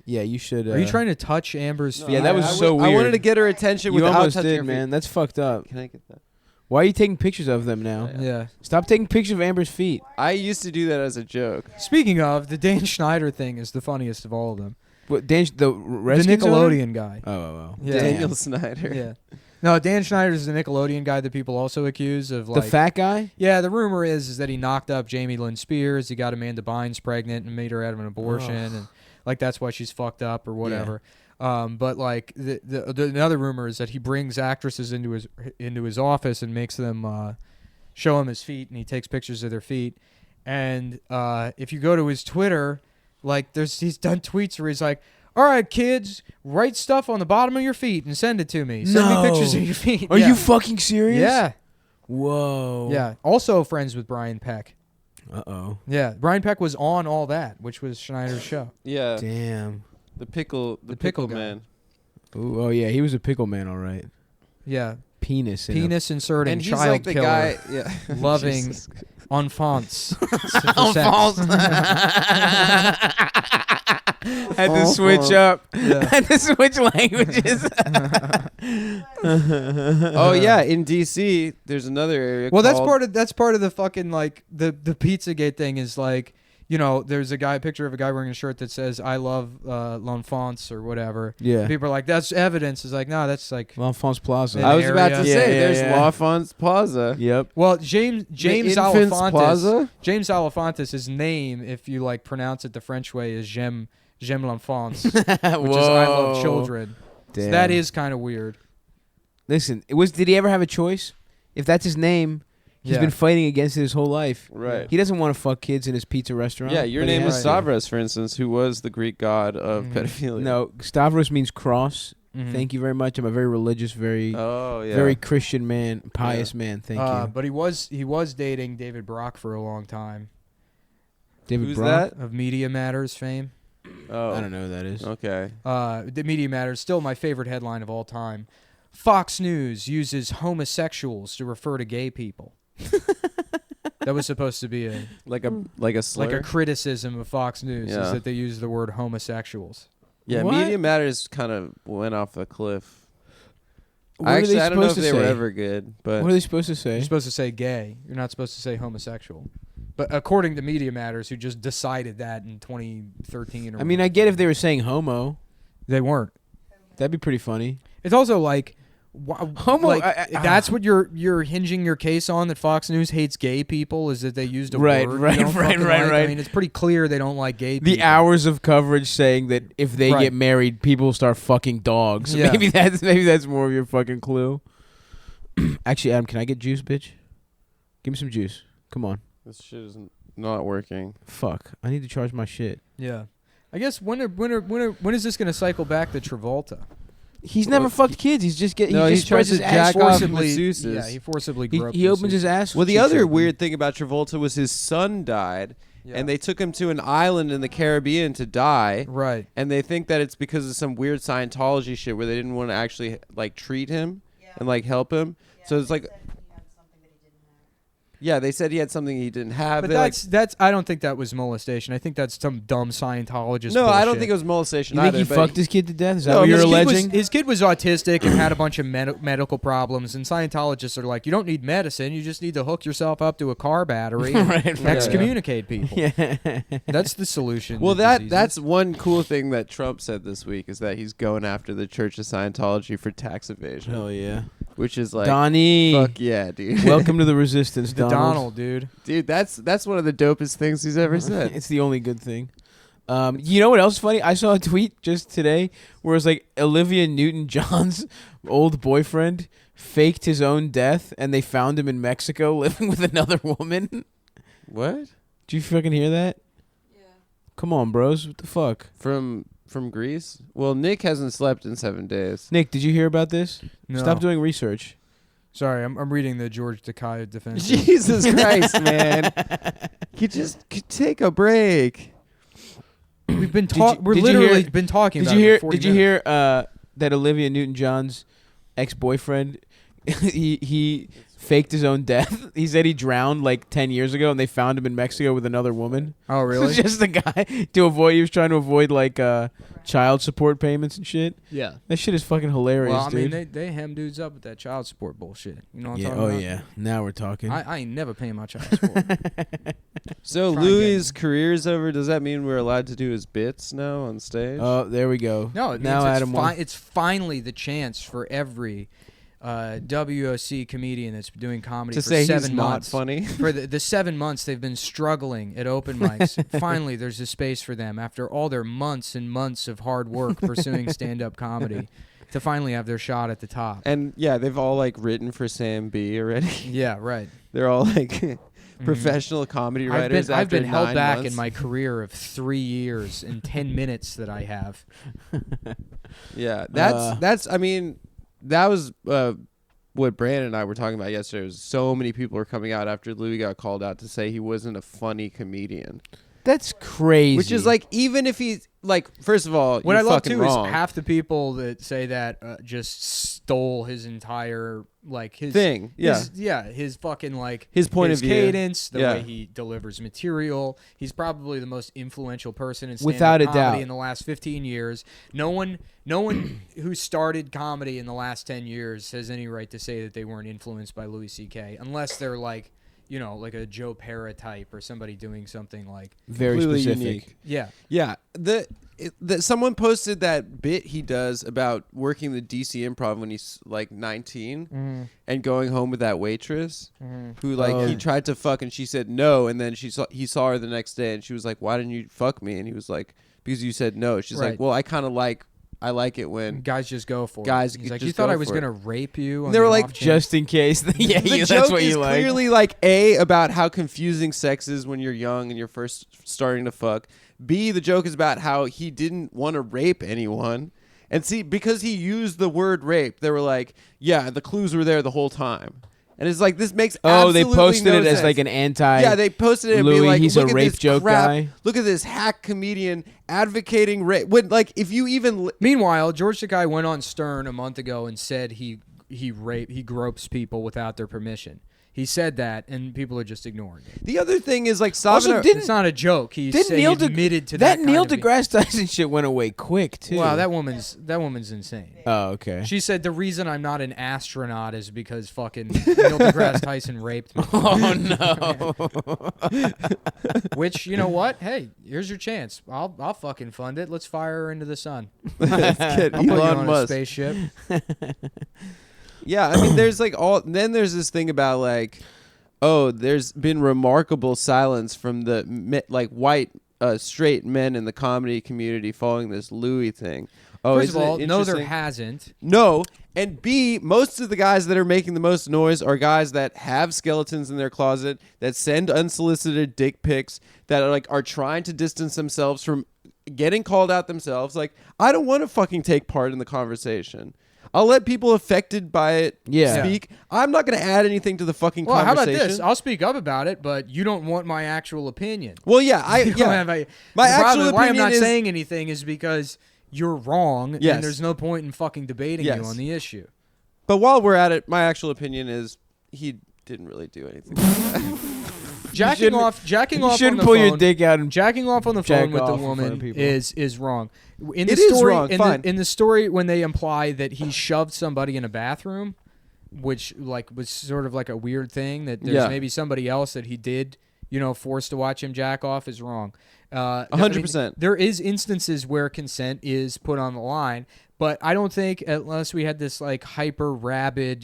yeah, you should. Are you trying to touch Amber's feet? Yeah, that was I so I wanted weird. to get her attention You without almost touching did, her feet. man. That's fucked up. Can I get that? Why are you taking pictures of them now? Yeah. Stop taking pictures of Amber's feet. I used to do that as a joke. Speaking of, the Dan Schneider thing is the funniest of all of them. What? Dan, the The Redskins owner? Nickelodeon guy. Oh. Yeah. Daniel Snyder. Yeah. No, Dan Schneider's the Nickelodeon guy that people also accuse of The like. fat guy? Yeah, the rumor is that he knocked up Jamie Lynn Spears. He got Amanda Bynes pregnant and made her have an abortion, and like that's why she's fucked up or whatever. But like the another rumor is that he brings actresses into his office and makes them show him his feet, and he takes pictures of their feet. And if you go to his Twitter, like he's done tweets where he's like, "All right, kids, write stuff on the bottom of your feet and send it to me. Send No. me pictures of your feet." Are Yeah. you fucking serious? Yeah. Whoa. Yeah. Also friends with Brian Peck. Uh-oh. Yeah. Brian Peck was on All That, which was Schneider's show. Yeah. Damn. The pickle pickle guy. man. Ooh, oh, yeah. He was a pickle man, all right. Yeah. Penis. in a- Penis inserting And he's child like the killer. guy. Yeah. Loving Jesus. enfants. Had to switch up. Yeah. Had to switch languages. Oh yeah, in DC, there's another area. Well, that's called- part of the fucking like the Pizzagate thing is like, you know, there's a picture of a guy wearing a shirt that says "I love l'enfance" or whatever. Yeah. People are like, that's evidence. It's like, no, that's like. L'Enfance Plaza. Yeah. I was about to area. say, Yeah, there's yeah. L'Enfance Plaza. Yep. Well, James Infants Alefantis. Plaza? James Alefantis, his name, if you like pronounce it the French way, is J'aime l'enfance, which is I love children. So Damn. that is kind of weird. Listen, did he ever have a choice? If that's his name, he's Yeah. been fighting against it his whole life. Right. He doesn't want to fuck kids in his pizza restaurant. Yeah, your but he name is has to. Stavros, for instance, who was the Greek god of Mhm. pedophilia. No, Stavros means cross. Mhm. Thank you very much. I'm a very religious, very Oh yeah. very Christian man, pious man. Thank you. But he was dating David Brock for a long time David Who's Brock? that? of Media Matters fame. Oh. I don't know who that is. Okay. The Media Matters, still my favorite headline of all time. Fox News uses homosexuals to refer to gay people. That was supposed to be Like a slur. like a criticism of Fox News Yeah. is that they use the word homosexuals. Yeah, What? Media Matters kind of went off the cliff. What are they I don't know if supposed to they were say? ever good, but What are they supposed to say? You're supposed to say gay. You're not supposed to say homosexual. But according to Media Matters, who just decided that in 2013 or I mean, I get if they were saying homo. they weren't. That'd be pretty funny. It's also like Homo- like, I- that's what you're hinging your case on, that Fox News hates gay people, is that they used a Right, word right, you don't right, fucking right, like. right. I mean, it's pretty clear they don't like gay The people. hours of coverage saying that if they Right. get married, people start fucking dogs. Yeah. Maybe that's more of your fucking clue. Actually, Adam, can I get juice, bitch? Give me some juice. Come on. This shit is not working. Fuck. I need to charge my shit. Yeah. I guess when is this going to cycle back to Travolta? He's never fucked kids. He's just get. No, he he just spreads tries his to ass. jack off Forcibly, masseuses. yeah, he forcibly He, groped he opens masseuses. his ass. Well, the cheeks other open. weird thing about Travolta was his son died, Yeah. and they took him to an island in the Caribbean to die. Right. And they think that it's because of some weird Scientology shit where they didn't want to actually like treat him and like help him. So it's like, yeah, they said he had something he didn't have. But They, like, that's I don't think that was molestation. I think that's some dumb Scientologist no, I don't bullshit. think it was molestation You think either. he but fucked his kid to death? Is that No, what you're his kid was- alleging? His kid was autistic and had a bunch of medical problems, and Scientologists are like, you don't need medicine, you just need to hook yourself up to a car battery and Right, excommunicate people. yeah. That's the solution. Well, to that's diseases. one cool thing that Trump said this week is that he's going after the Church of Scientology for tax evasion, Hell yeah. which is like, Donnie. fuck yeah, dude. Welcome to the resistance, the Donald, dude. Dude, that's one of the dopest things he's ever said. It's the only good thing. You know what else is funny? I saw a tweet just today where it's like Olivia Newton-John's old boyfriend faked his own death, and they found him in Mexico living with another woman. What? Did you fucking hear that? Yeah. Come on, bros. What the fuck? From Greece? Well, Nick hasn't slept in 7 days. Nick, did you hear about this? No. Stop doing research. Sorry, I'm reading the George Takei defense. Jesus Christ, man. You just could take a break. We've been Did you- we're did you literally hear- been talking Did about you it hear? for 40 Did you minutes. hear that Olivia Newton-John's ex-boyfriend he faked his own death? He said he drowned like 10 years ago, and they found him in Mexico with another woman. Oh, really? Just the guy to avoid. He was trying to avoid like child support payments and shit. Yeah. That shit is fucking hilarious, Well, I mean, dude. they hem dudes up with that child support bullshit. You know what I'm Yeah. talking Oh about? yeah. Now we're talking. I ain't never paying my child support. So Try and Louis' career's over. Does that mean we're allowed to do his bits now on stage? Oh, there we go. No, it now means Adam won. it's finally the chance for every WOC comedian that's been doing comedy to for say 7 he's not months. funny. For the 7 months they've been struggling at open mics. Finally, there's a space for them after all their months and months of hard work pursuing stand-up comedy to finally have their shot at the top. And yeah, they've all like written for Sam B already. Yeah, right. They're all like professional comedy writers. I've been after held 9 back months. in my career of 3 years and 10 minutes that I have. Yeah, that's. I mean, that was what Brandon and I were talking about yesterday. Was so many people were coming out after Louis got called out to say he wasn't a funny comedian, That's crazy. which is like, even if he's like, first of all, What you're I love fucking too wrong. is half the people that say that just stole his entire like his thing. Yeah, his fucking like His point his of view. cadence, the Yeah. way he delivers material. He's probably the most influential person in Without stand-up a comedy doubt. in the last 15 years. No one who started comedy in the last 10 years has any right to say that they weren't influenced by Louis C.K. unless they're like, you know, like a Joe Pera type or somebody doing something like very completely specific. unique. yeah. Yeah, someone posted that bit he does about working the DC Improv when he's like 19 and going home with that waitress who like Oh. he tried to fuck and she said no, and then he saw her the next day and she was like, "Why didn't you fuck me?" And he was like, "Because you said no." She's Right. like, "Well, I like it when." Guys just go for Guys it. He's like, just you thought go I was for it." gonna rape you? On They were the like, off chance?" Just in case. Yeah, The that's joke what is you like. clearly like A, about how confusing sex is when you're young and you're first starting to fuck. B, the joke is about how he didn't want to rape anyone. And C, because he used the word rape, they were like, yeah, the clues were there the whole time. And it's like, this makes Oh, they absolutely posted no it as sense. like an anti. Yeah, they posted it and be Louis, like, he's look a at rape this joke crap. guy. Look at this hack comedian advocating rape. When, like, if you even... Meanwhile, George Takei went on Stern a month ago and said he gropes people without their permission. He said that, and people are just ignoring it. The other thing is, like, Also, Savino... didn't- It's not a joke. He Didn't said he Neil admitted to that. that Neil kind of deGrasse Tyson shit went away quick too. Wow, that woman's insane. Oh, okay. She said the reason I'm not an astronaut is because fucking Neil deGrasse Tyson raped me. Oh no. Which, you know what? Hey, here's your chance. I'll fucking fund it. Let's fire her into the sun. Let's get I'll put you Elon on a Musk. spaceship. Yeah, I mean, there's like then there's this thing about like, oh, there's been remarkable silence from the like white straight men in the comedy community following this Louis thing. Oh, First of isn't it all, no, there interesting? hasn't. No, and B, most of the guys that are making the most noise are guys that have skeletons in their closet, that send unsolicited dick pics, that are trying to distance themselves from getting called out themselves. Like, I don't want to fucking take part in the conversation. I'll let people affected by it speak. I'm not going to add anything to the fucking Well, how about conversation. this? I'll speak up about it, but you don't want my actual opinion. Well, yeah, You don't have my the actual problem, why I'm opinion not is saying anything is because you're wrong, Yes. and there's no point in fucking debating you Yes. on the issue. But while we're at it, my actual opinion is he didn't really do anything. Jacking off You on shouldn't the pull phone. your dick out and Jacking off on the Jack phone with the off in front of woman people. is wrong. In the It is story, wrong, in fine. in the story, when they imply that he shoved somebody in a bathroom, which was sort of like a weird thing, that there's Yeah. maybe somebody else that he did, forced to watch him jack off, is wrong. 100%. There is instances where consent is put on the line, but I don't think, unless we had this like hyper rabid,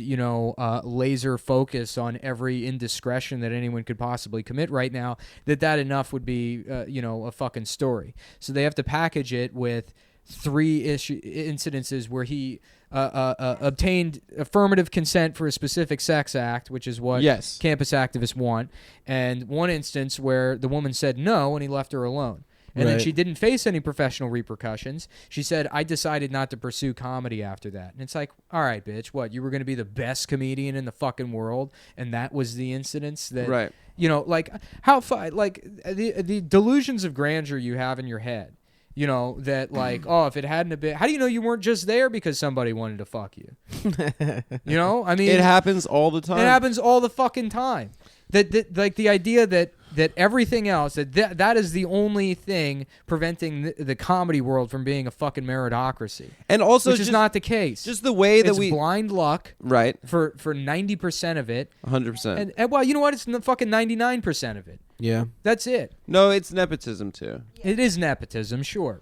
laser focus on every indiscretion that anyone could possibly commit right now, that enough would be, a fucking story. So they have to package it with three incidences where he obtained affirmative consent for a specific sex act, which is what Yes. campus activists want, and one instance where the woman said no and he left her alone. And then Right. she didn't face any professional repercussions. She said, I decided not to pursue comedy after that. And it's like, all right, bitch, what? You were going to be the best comedian in the fucking world, and that was the incidents that, Right. the delusions of grandeur you have in your head. That like, oh, if it hadn't have been, how do you know you weren't just there because somebody wanted to fuck you? I mean, It happens all the time. it happens all the fucking time. That like the idea that everything else that is the only thing preventing the comedy world from being a fucking meritocracy, And also, which is just, not the case. just the way that it's we. blind luck Right. for 90% of it, 100%. and well, you know what? It's fucking 99% of it. yeah. That's it. No, it's nepotism too. It is nepotism, sure.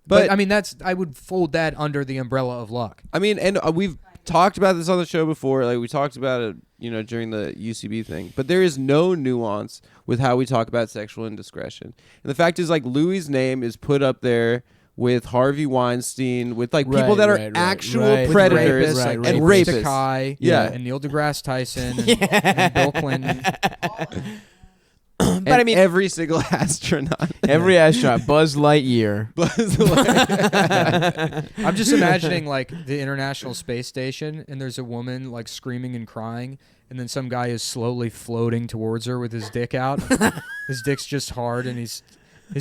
But- But I mean, I would fold that under the umbrella of luck. I mean, and we've talked about this on the show before. Like, we talked about it, during the UCB thing. But there is no nuance with how we talk about sexual indiscretion. And the fact is, like, Louis' name is put up there with Harvey Weinstein, with like people Right, that are right, right, actual right. With predators rapists, right, like and right. rapists. Takai, Yeah. and Neil deGrasse Tyson, and Bill Clinton. But I mean- every single astronaut. Every astronaut, Buzz Lightyear. I'm just imagining like the International Space Station, and there's a woman like screaming and crying, and then some guy is slowly floating towards her with his dick out. His dick's just hard, and his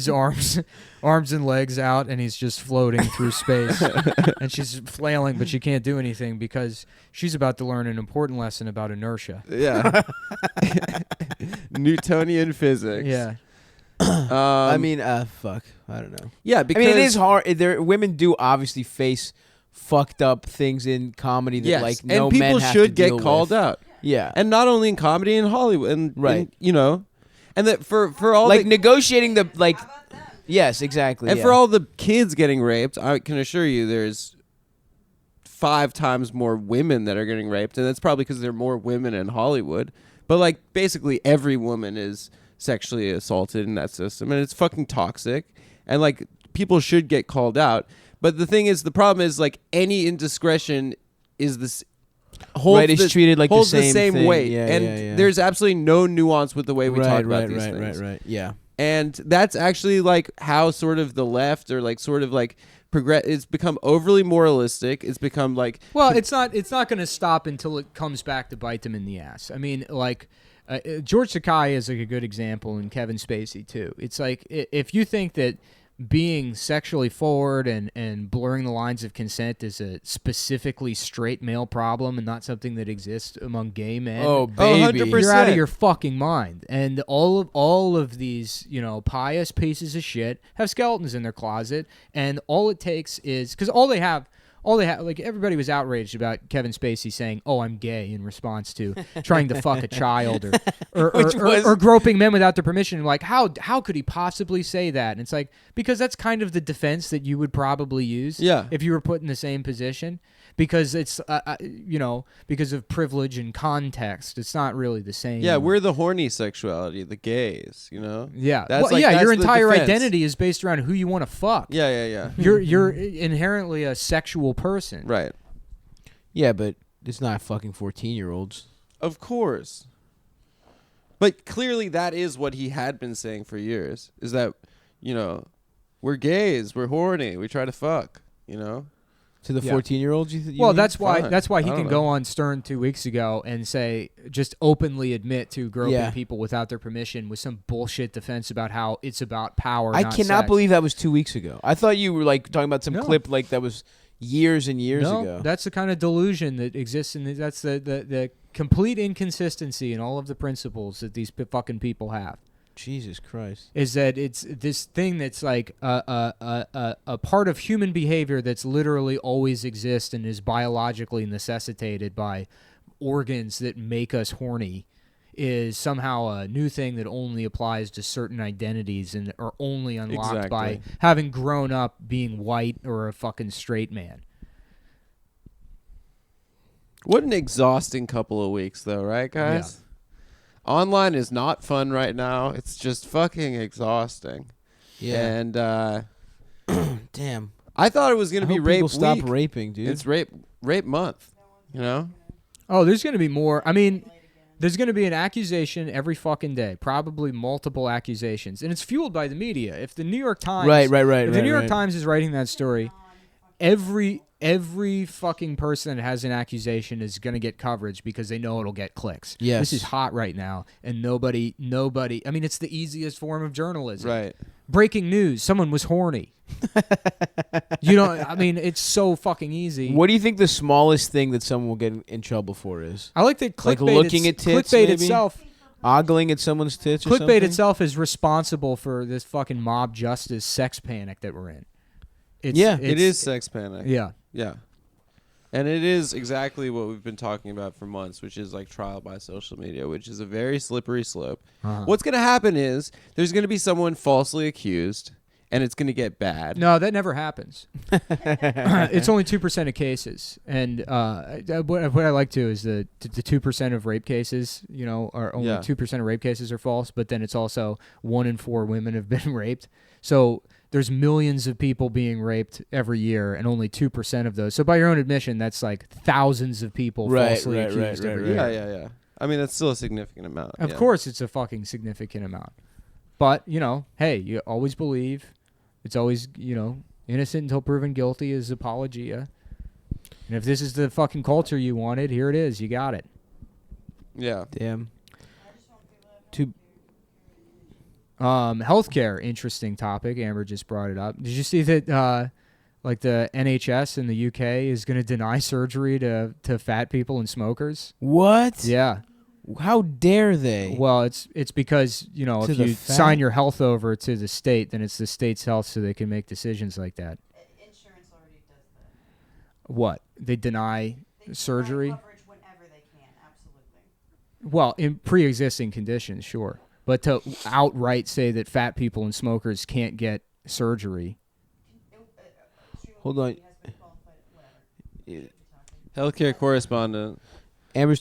arms and legs out, and he's just floating through space. And she's flailing, but she can't do anything because she's about to learn an important lesson about inertia. Yeah. Newtonian physics. Yeah. I mean, fuck. I don't know. Yeah, I because mean, it is hard. Women do obviously face fucked up things in comedy that yes, like no and people men have to should get deal called with. out. Yeah, And not only in comedy, in Hollywood, and Right. and that for all like the, negotiating the like. Yes, exactly. and yeah. for all the kids getting raped, I can assure you, there's 5 times more women that are getting raped, and that's probably because there are more women in Hollywood. But like, basically, every woman is sexually assaulted in that system, and it's fucking toxic. And like, people should get called out. But the thing is, the problem is like any indiscretion is this. Right, it's treated like the holds same thing. weight, Yeah, and yeah, yeah. there's absolutely no nuance with the way we right, talk about right, these right, things. right. Yeah. And that's actually like how sort of the left or like sort of like progress. It's become overly moralistic. It's become like Well, it's not going to stop until it comes back to bite them in the ass. I mean, like George Takei is like a good example, and Kevin Spacey too. It's like if you think that being sexually forward and blurring the lines of consent is a specifically straight male problem and not something that exists among gay men. Oh, baby. 100%. You're out of your fucking mind. And all of these, pious pieces of shit have skeletons in their closet, and all it takes is because all all they had, like everybody was outraged about Kevin Spacey saying, "Oh, I'm gay" in response to trying to fuck a child or groping men without their permission. Like, how could he possibly say that? And it's like, because that's kind of the defense that you would probably use if you were put in the same position. Because it's, because of privilege and context, it's not really the same. Yeah, we're the horny sexuality, the gays, you know? Yeah. That's Your the entire defense. identity is based around who you want to fuck. Yeah. You're inherently a sexual person. Right. Yeah, but it's not fucking 14-year-olds. Of course. But clearly that is what he had been saying for years, is that, we're gays, we're horny, we try to fuck, To the Yeah. 14-year-olds, you Well, mean? that's why Fine. he I can don't go know. on Stern 2 weeks ago and say, just openly admit to groping Yeah. people without their permission with some bullshit defense about how it's about power. I not cannot sex. believe that was 2 weeks ago. I thought you were like talking about some No. clip like that was years and years No, ago. that's the kind of delusion that exists, and that's the complete inconsistency in all of the principles that these fucking people have. Jesus Christ. Is that it's this thing that's like a part of human behavior that's literally always exists and is biologically necessitated by organs that make us horny, is somehow a new thing that only applies to certain identities and are only unlocked by Exactly. having grown up being white or a fucking straight man. What an exhausting couple of weeks, though, right, guys? Online is not fun right now. It's just fucking exhausting. Yeah. And Damn. I thought it was going I to be hope rape people stop week. raping, dude. It's rape month, Oh, there's going to be more. I mean, there's going to be an accusation every fucking day, probably multiple accusations, and it's fueled by the media. If the New York Times, Right. if the New York Times is writing that story, every fucking person that has an accusation is going to get coverage because they know it'll get clicks. Yes. This is hot right now, and nobody. I mean, it's the easiest form of journalism. Right. Breaking news: someone was horny. I mean, it's so fucking easy. What do you think the smallest thing that someone will get in trouble for is? I like that clickbait. Like looking at tits, clickbait maybe? itself. Ogling at someone's tits or Clickbait something? itself is responsible for this fucking mob justice sex panic that we're in. It is sex panic. Yeah. Yeah. And it is exactly what we've been talking about for months, which is like trial by social media, which is a very slippery slope. Uh-huh. What's going to happen is there's going to be someone falsely accused, and it's going to get bad. No, that never happens. It's only 2% of cases, and what I like to is the 2% of rape cases. Are only 2% of rape cases are false, but then it's also 1 in 4 women have been raped. So there's millions of people being raped every year, and only 2% of those. So by your own admission, that's like thousands of people falsely accused every year. Yeah. I mean, that's still a significant amount. Of yeah. course, it's a fucking significant amount. But, hey, you always believe. It's always, innocent until proven guilty is apologia. And if this is the fucking culture you wanted, here it is. You got it. Yeah. Damn. Healthcare, interesting topic. Amber just brought it up. Did you see that, the NHS in the UK is going to deny surgery to fat people and smokers? What? Yeah. How dare they? Well, it's because, To if the you fat? sign your health over to the state, then it's the state's health, so they can make decisions like that. Insurance already does that. What? They deny They surgery? provide coverage whenever they can. Absolutely. Well, in pre-existing conditions, sure. But to outright say that fat people and smokers can't get surgery. Hold on. Healthcare correspondent. Amber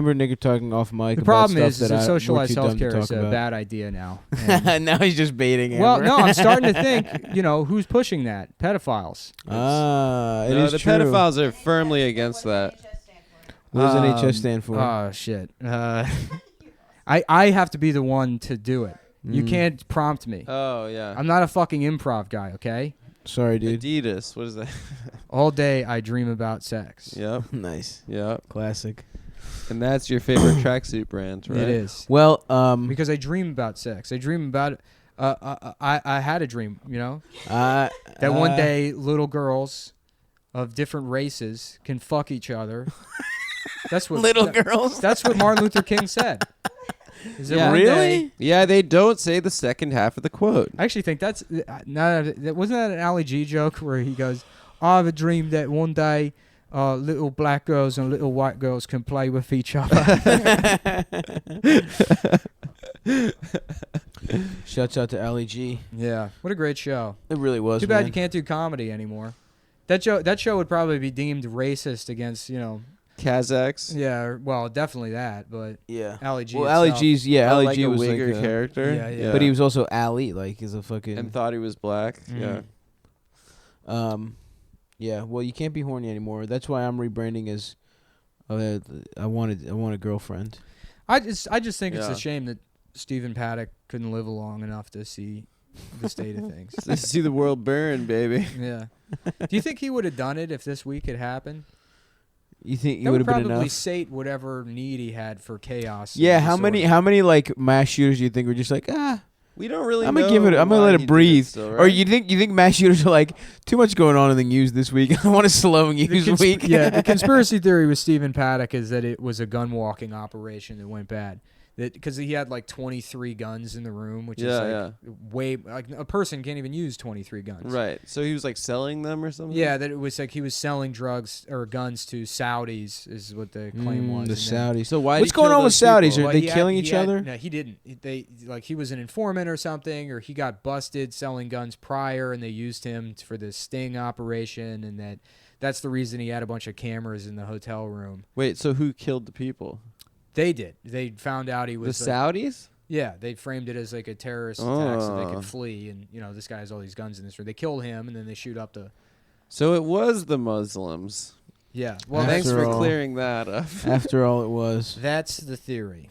and Nick are talking off mic. The about problem stuff is that that we're socialized too dumb to healthcare is talk a about. bad idea now. And- Now he's just baiting Amber. well, no, I'm starting to think, who's pushing that? Pedophiles. It No, is the true. pedophiles are firmly against that. What does NHS stand for? Oh, shit. I have to be the one to do it. You can't prompt me. Oh, yeah. I'm not a fucking improv guy, okay? Sorry, dude. Adidas. What is that? All day I dream about sex. Yep. Nice. Yep. Classic. And that's your favorite tracksuit brand, right? It is. Well, Because I dream about sex. I dream about I had a dream, that one day little girls of different races can fuck each other. That's what girls. That's what Martin Luther King said. Is that Yeah. one day- Yeah, they don't say the second half of the quote. I actually think that's wasn't that an Ali G joke where he goes, I have a dream that one day little black girls and little white girls can play with each other. Shouts out to Ali G. Yeah, what a great show. It really was. Too bad man. you can't do comedy anymore. That show would probably be deemed racist against, Kazakhs. yeah, well, definitely that, but Yeah. Ali G. Well, Ali itself. G's Ali like G a was like wigger a, character. Yeah. but he was also Ali, like he's a fucking. and thought he was black. Mm. Yeah. Yeah. Well, you can't be horny anymore. That's why I'm rebranding as. I want a girlfriend. I just think it's Yeah. a shame that Stephen Paddock couldn't live long enough to see the state of things. See the world burn, baby. Yeah. Do you think he would have done it if this week had happened? You think That it would would have been probably enough? sate whatever need he had for chaos. and Yeah. disorder. How many like mass shooters do you think were just like We don't really. I'm know gonna give it. I'm gonna why let he it did breathe. still, Or right? you think mass shooters are like too much going on in the news this week? I want a slow news week. Yeah, the conspiracy theory with Stephen Paddock is that it was a gun walking operation that went bad. That because he had like 23 guns in the room, which is like way like a person can't even use 23 guns. Right. So he was like selling them or something. Yeah, that it was like he was selling drugs or guns to Saudis is what the claim was. The and then- Saudis. So why? What's did he kill going on with those Saudis? people? Are Well, they he killing he each other? No, he didn't. They like he was an informant or something, or he got busted selling guns prior, and they used him for this sting operation, and that's the reason he had a bunch of cameras in the hotel room. Wait. So who killed the people? They did. They found out he The was Saudis. yeah. They framed it as like a terrorist attack so they Oh. could flee, and this guy has all these guns in this room. They killed him, and then they shoot up the So it was the Muslims. yeah. Well, Well, thanks After for all- clearing that up. After all, it was. that's the theory.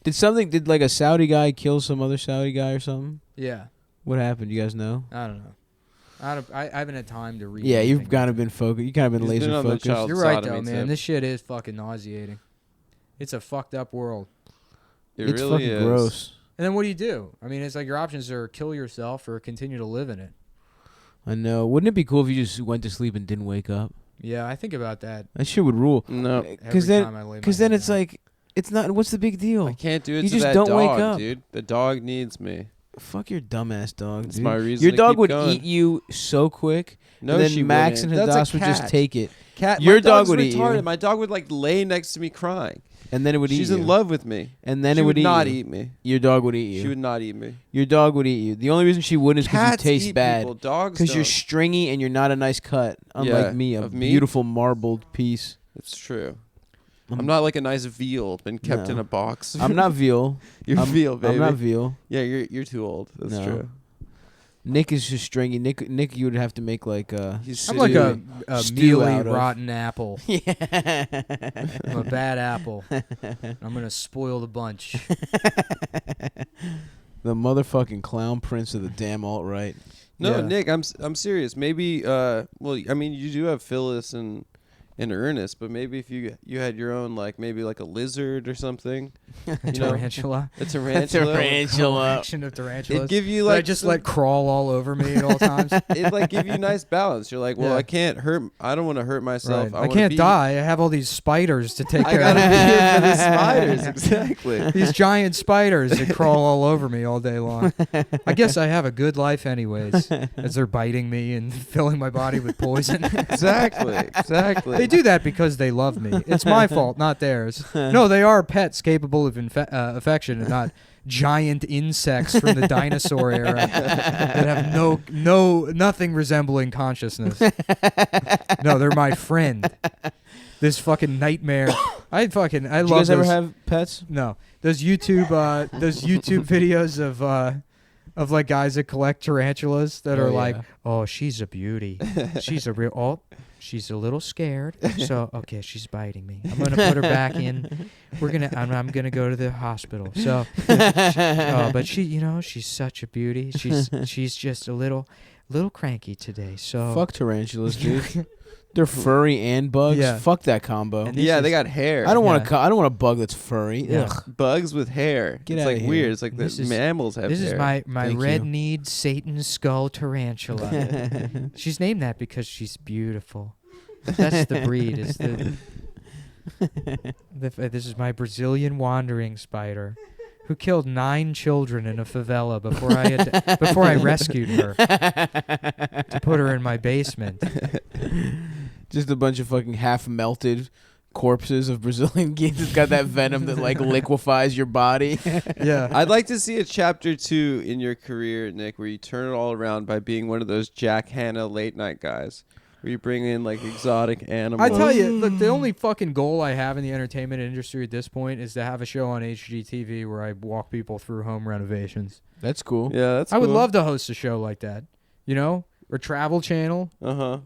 Did like a Saudi guy kill some other Saudi guy or something? Yeah. What happened? You guys know? I don't know. I haven't had time to read. Yeah, you've anything kind on of it. been focused. You kind of been He's laser been on the focused. child You're right though, sodomy man. tip. This shit is fucking nauseating. It's a fucked up world. It It's really fucking is. gross. And then what do you do? I mean, it's like your options are kill yourself or continue to live in it. I know. Wouldn't it be cool if you just went to sleep and didn't wake up? Yeah, I think about that That shit would rule. No, every Because then, time I lay my because then head it's down. like, it's not. What's the big deal? I can't do it You to just that don't dog, wake up. dude. The dog needs me. Fuck your dumbass dog, It's dude. my reason. Your to dog keep would going. eat you so quick, No, and then she Max wouldn't. and That's a Hadas would just cat. take it, Cat. Your my dog dog's would eat you. retarded. My dog would like lay next to me crying. and then it would eat She's you. in love with me. And then she it would eat not you. eat me. Your dog would eat you. She would not eat me. Your dog would eat you. The only reason she wouldn't is because you Cats taste eat bad. people. Dogs Because you're don't. stringy and you're not a nice cut, unlike Yeah, me, a of me? beautiful marbled piece. It's true. I'm- I'm not like a nice veal been kept in No. a box. I'm not veal. You're I'm, veal, baby. I'm not veal. Yeah, you're too old. That's No. true. Nick is just stringy. Nick, you would have to make like He's I'm stew. like a Stew mealy, out of- rotten apple. I'm yeah. a bad apple. I'm gonna spoil the bunch. The motherfucking clown prince of the damn alt right. No, Yeah. Nick, I'm serious. Maybe well, I mean, you do have Phyllis and Ernest, but maybe if you had your own, like maybe like a lizard or something. You know, Tarantula. a tarantula. Collection of tarantulas. It'd give you that I like just some- let crawl all over me at all times. It like give you nice balance. You're like, well, Yeah. I can't hurt. I don't want to hurt myself. Right. I wanna can't be- die. I have all these spiders to take I care gotta of. be here for the spiders. Exactly. These giant spiders that crawl all over me all day long. I guess I have a good life anyways, as they're biting me and filling my body with poison. Exactly. Exactly. They do that because they love me. It's my fault, not theirs. No, they are pets capable of affection and not giant insects from the dinosaur era that have nothing resembling consciousness. No, they're my friend. This fucking nightmare. I Did you love guys ever those- have pets? No, those YouTube videos of like guys that collect tarantulas that Oh, are yeah. like, oh, she's a beauty, she's a real. Oh, she's a little scared. So okay, she's biting me. I'm gonna put her back in. I'm gonna go to the hospital. So, but she's such a beauty. She's just a little cranky today. So Fuck tarantulas, dude. They're furry and bugs. Yeah. Fuck that combo. And Yeah, this they is- got hair. I don't want Yeah. I don't want a bug that's furry. Yeah. Ugh. bugs with hair. Get it's outta like here. weird. It's like This the is- mammals have This hair. is my Thank red you. kneed Satan skull tarantula. She's named that because she's beautiful. That's the breed. Is this is my Brazilian wandering spider, who killed 9 children in a favela before I rescued her to put her in my basement. Just a bunch of fucking half melted corpses of Brazilian geese. It's got that venom that like liquefies your body. Yeah. I'd like to see a chapter 2 in your career, Nick, where you turn it all around by being one of those Jack Hanna late night guys, where you bring in like exotic animals. I tell you, look, the only fucking goal I have in the entertainment industry at this point is to have a show on HGTV where I walk people through home renovations. That's cool. Yeah, that's I would cool. love to host a show like that, you know, or Travel Channel,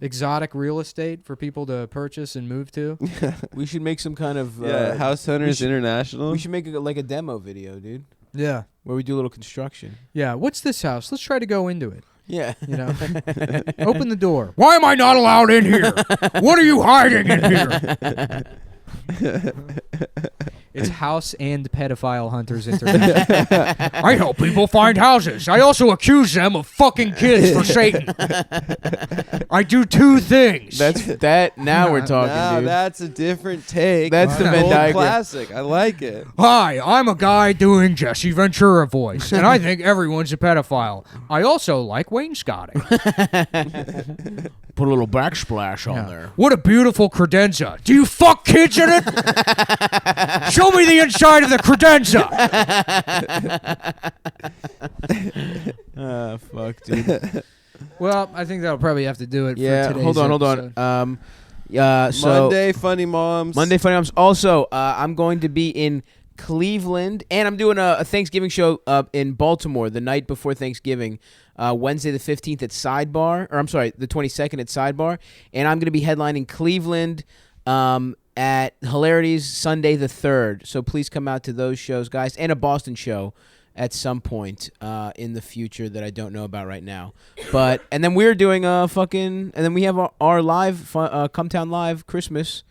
exotic real estate for people to purchase and move to. We should make some kind of House Hunters should- International. we should make like a demo video, dude, Yeah. where we do a little construction. Yeah. What's this house? Let's try to go into it. Yeah. You know, open the door. Why am I not allowed in here? What are you hiding in here? It's House and Pedophile Hunters International. I help people find houses. I also accuse them of fucking kids for Satan. I do two things. That's that. Now we're talking, Now dude. that's a different take. That's the An Venn old diagram. classic. I like it. Hi, I'm a guy doing Jesse Ventura voice, and I think everyone's a pedophile. I also like wainscoting. Put a little backsplash on Yeah. there. What a beautiful credenza. Do you fuck kids in it? Show me the inside of the credenza. Fuck, dude. Well, I think that'll probably have to do it Yeah. for today's Hold on. episode. So Monday Funny Moms. Monday Funny Moms. Also, I'm going to be in Cleveland, and I'm doing a Thanksgiving show in Baltimore the night before Thanksgiving, Wednesday the 15th at Sidebar, or I'm sorry, the 22nd at Sidebar, and I'm going to be headlining Cleveland at Hilarities Sunday the 3rd. So please come out to those shows, guys, and a Boston show at some point in the future that I don't know about right now. But and then we're doing and then we have our live Cumtown Live Christmas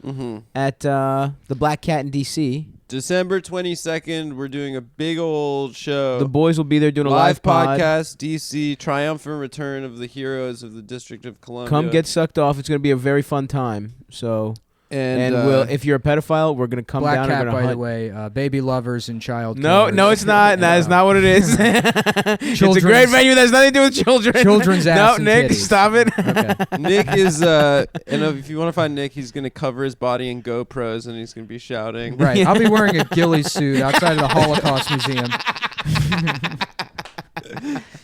at the Black Cat in DC. December 22nd, we're doing a big old show. The boys will be there doing a live live pod. podcast, DC, triumphant return of the heroes of the District of Columbia. Come get sucked off. It's going to be a very fun time. So and we'll, if you're a pedophile, we're going to come Black down Cat, and we're by gonna the way, baby lovers and child No, killers. no, it's not. That is not what it is. It's a great Children's- venue. That has nothing to do with children. Children's ass No, and Nick, titties. stop it. Okay. Nick is, and if you want to find Nick, he's going to cover his body in GoPros and he's going to be shouting. Right. I'll be wearing a ghillie suit outside of the Holocaust Museum.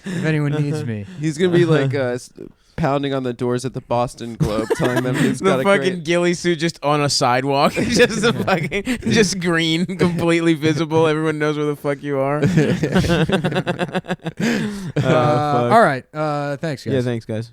If anyone needs me. He's going to be like pounding on the doors at the Boston Globe, telling them he's got The a fucking great... ghillie suit just on a sidewalk. Just the fucking, just green, completely visible. Everyone knows where the fuck you are. All right. Thanks, guys. Yeah, thanks, guys.